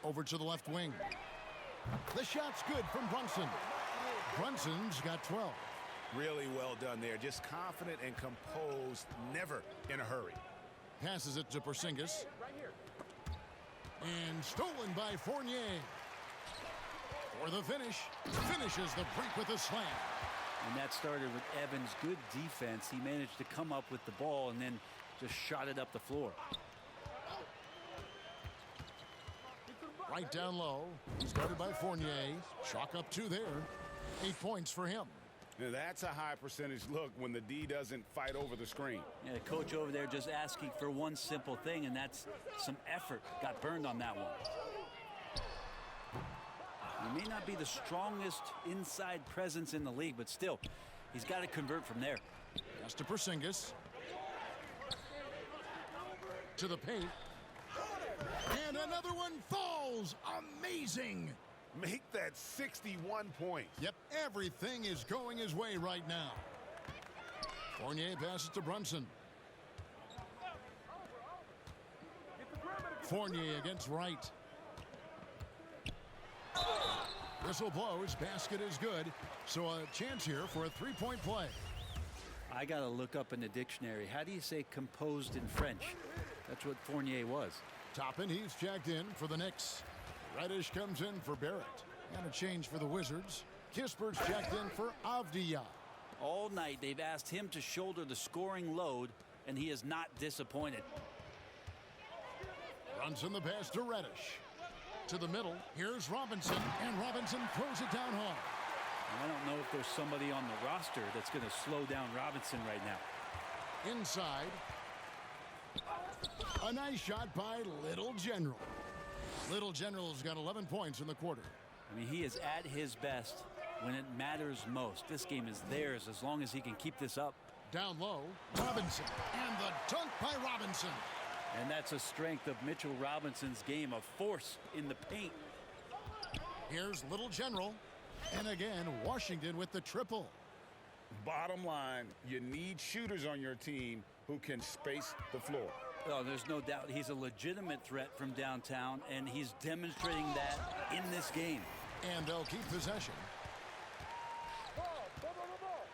Over to the left wing. The shot's good from Brunson. Brunson's got 12. Really well done there. Just confident and composed, never in a hurry. Passes it to Porzingis. And stolen by Fournier. For the finish. Finishes the break with a slam. And that started with Evans' good defense. He managed to come up with the ball and then just shot it up the floor. Right down low. Started by Fournier. Chalk up 2 there. 8 points for him. Now that's a high percentage look when the D doesn't fight over the screen. Yeah, the coach over there just asking for one simple thing, and that's some effort. Got burned on that one. He may not be the strongest inside presence in the league, but still, he's got to convert from there. Pass to Porzingis. To the paint. And another one falls. Amazing. Make that 61 points. Yep, everything is going his way right now. Fournier passes to Brunson. Fournier against Wright. Whistle blows. Basket is good. So a chance here for a 3-point play. I got to look up in the dictionary. How do you say composed in French? That's what Fournier was. Toppin, he's checked in for the Knicks. Reddish comes in for Barrett. And a change for the Wizards. Kispert's checked in for Avdia. All night they've asked him to shoulder the scoring load, and he is not disappointed. Brunson the pass to Reddish. To the middle. Here's Robinson. And Robinson throws it down hard. I don't know if there's somebody on the roster that's going to slow down Robinson right now. Inside. A nice shot by Little General. Little General's got 11 points in the quarter. I mean, he is at his best when it matters most. This game is theirs as long as he can keep this up. Down low, Robinson. And the dunk by Robinson. And that's a strength of Mitchell Robinson's game, of force in the paint. Here's Little General. And again, Washington with the triple. Bottom line, you need shooters on your team who can space the floor. Oh, there's no doubt he's a legitimate threat from downtown, and he's demonstrating that in this game. And they'll keep possession.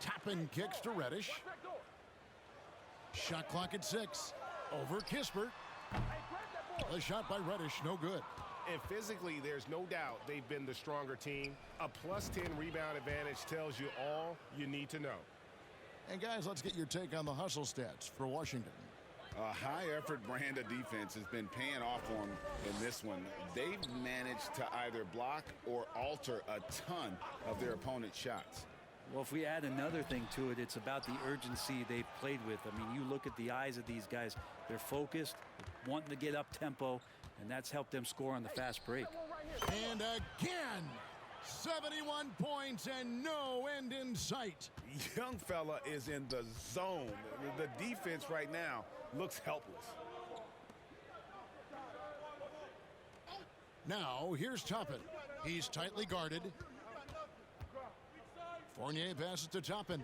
Toppin kicks to Reddish. Shot clock at 6. Over Kispert. The shot by Reddish, no good. And physically, there's no doubt they've been the stronger team. A +10 rebound advantage tells you all you need to know. And guys, let's get your take on the hustle stats for Washington. A high-effort brand of defense has been paying off for them in this one. They've managed to either block or alter a ton of their opponent's shots. Well, if we add another thing to it, it's about the urgency they've played with. I mean, you look at the eyes of these guys. They're focused, wanting to get up tempo, and that's helped them score on the fast break. And again, 71 points and no end in sight. Young fella is in the zone. The defense right now looks helpless. Now, here's Toppin. He's tightly guarded. Fournier passes to Toppin.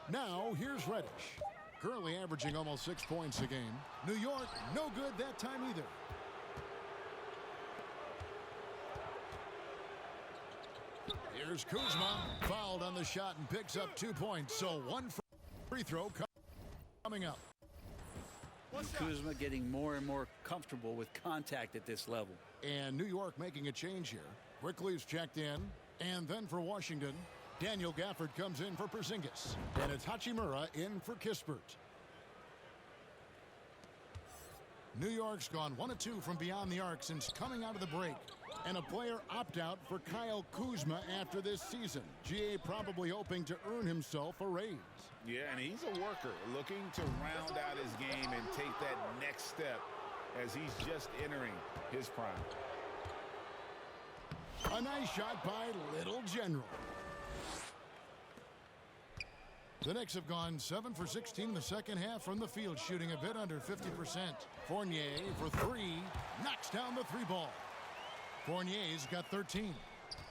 Now, here's Reddish. Currently averaging almost 6 points a game. New York, no good that time either. Here's Kuzma. Fouled on the shot and picks up 2 points. So one free throw coming up. Kuzma getting more and more comfortable with contact at this level. And New York making a change here. Quickly's checked in. And then for Washington, Daniel Gafford comes in for Porzingis. And it's Hachimura in for Kispert. New York's gone 1 of 2 from beyond the arc since coming out of the break. And a player opt-out for Kyle Kuzma after this season. GA probably hoping to earn himself a raise. Yeah, and he's a worker looking to round out his game and take that next step as he's just entering his prime. A nice shot by Little General. The Knicks have gone 7 for 16 the second half from the field, shooting a bit under 50%. Fournier for 3, knocks down the 3-ball. Fournier's got 13.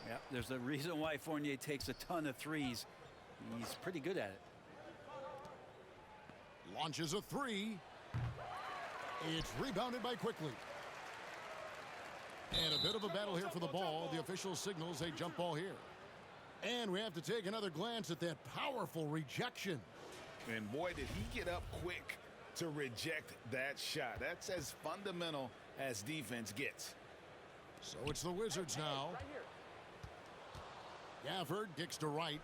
Yeah, there's a reason why Fournier takes a ton of threes. He's pretty good at it. Launches a 3. It's rebounded by Quickly. And a bit of a battle here for the ball. The official signals a jump ball here. And we have to take another glance at that powerful rejection. And boy, did he get up quick to reject that shot. That's as fundamental as defense gets. So it's the Wizards now. Gafford kicks to right.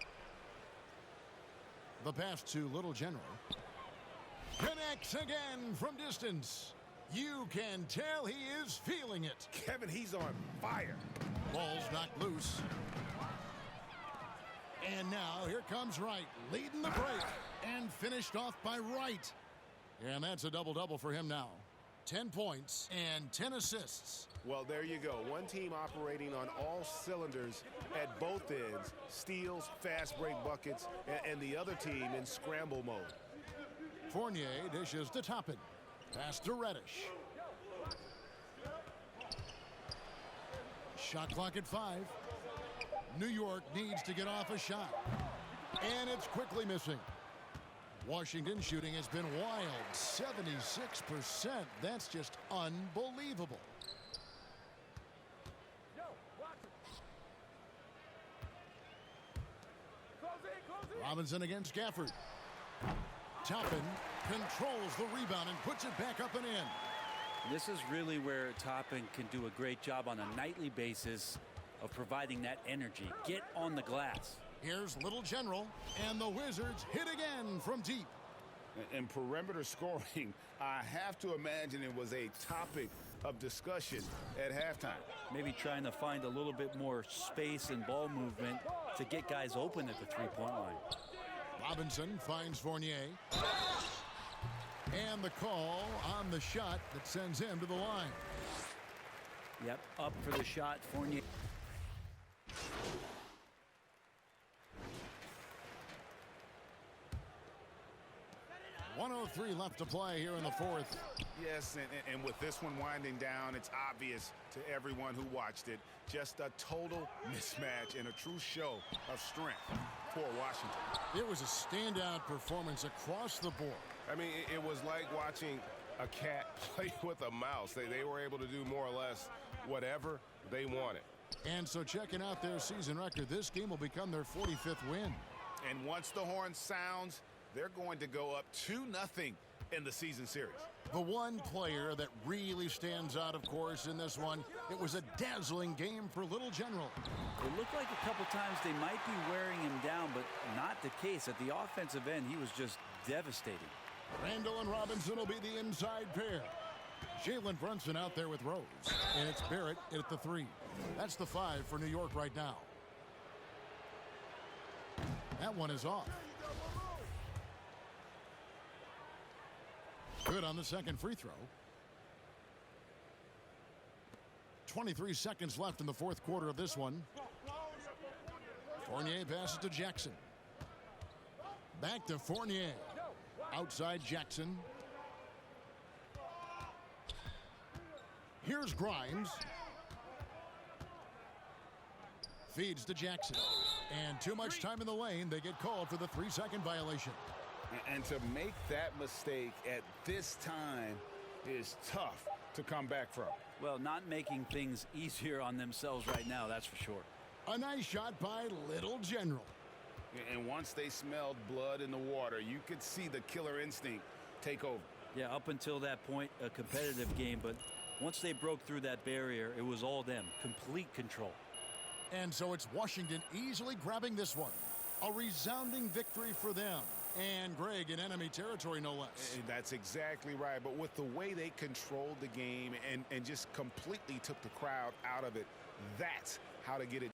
The pass to Little General. Connects again from distance. You can tell he is feeling it. Kevin, he's on fire. Ball's knocked loose. And now here comes Wright, leading the break, and finished off by Wright. And that's a double-double for him now. 10 points and 10 assists. Well, there you go. One team operating on all cylinders at both ends. Steals, fast break buckets, and the other team in scramble mode. Fournier dishes to Toppin. Pass to Reddish. Shot clock at 5. New York needs to get off a shot. And it's quickly missing. Washington shooting has been wild. 76%. That's just unbelievable. Robinson against Gafford. Toppin controls the rebound and puts it back up and in. This is really where Toppin can do a great job on a nightly basis of providing that energy. Get on the glass. Here's Little General, and the Wizards hit again from deep. And perimeter scoring, I have to imagine it was a topic of discussion at halftime. Maybe trying to find a little bit more space and ball movement to get guys open at the three-point line. Robinson finds Fournier. And the call on the shot that sends him to the line. Yep, up for the shot, Fournier. .103 left to play here in the fourth. Yes, and with this one winding down, it's obvious to everyone who watched it. Just a total mismatch and a true show of strength for Washington. It was a standout performance across the board. I mean, it was like watching a cat play with a mouse. They were able to do more or less whatever they wanted. And so checking out their season record, this game will become their 45th win. And once the horn sounds, they're going to go up 2-0 in the season series. The one player that really stands out, of course, in this one, it was a dazzling game for Little General. It looked like a couple times they might be wearing him down, but not the case. At the offensive end, he was just devastating. Randall and Robinson will be the inside pair. Jalen Brunson out there with Rose. And it's Barrett at the 3. That's the 5 for New York right now. That one is off. Good on the second free throw. 23 seconds left in the fourth quarter of this one. Fournier passes to Jackson. Back to Fournier. Outside Jackson. Here's Grimes. Feeds to Jackson. And too much time in the lane. They get called for the 3-second violation. And to make that mistake at this time is tough to come back from. Well, not making things easier on themselves right now, that's for sure. A nice shot by Little General. And once they smelled blood in the water, you could see the killer instinct take over. Yeah, up until that point, a competitive game, but once they broke through that barrier, it was all them. Complete control. And so it's Washington easily grabbing this one. A resounding victory for them. And Greg in enemy territory, no less. And that's exactly right. But with the way they controlled the game and just completely took the crowd out of it, that's how to get it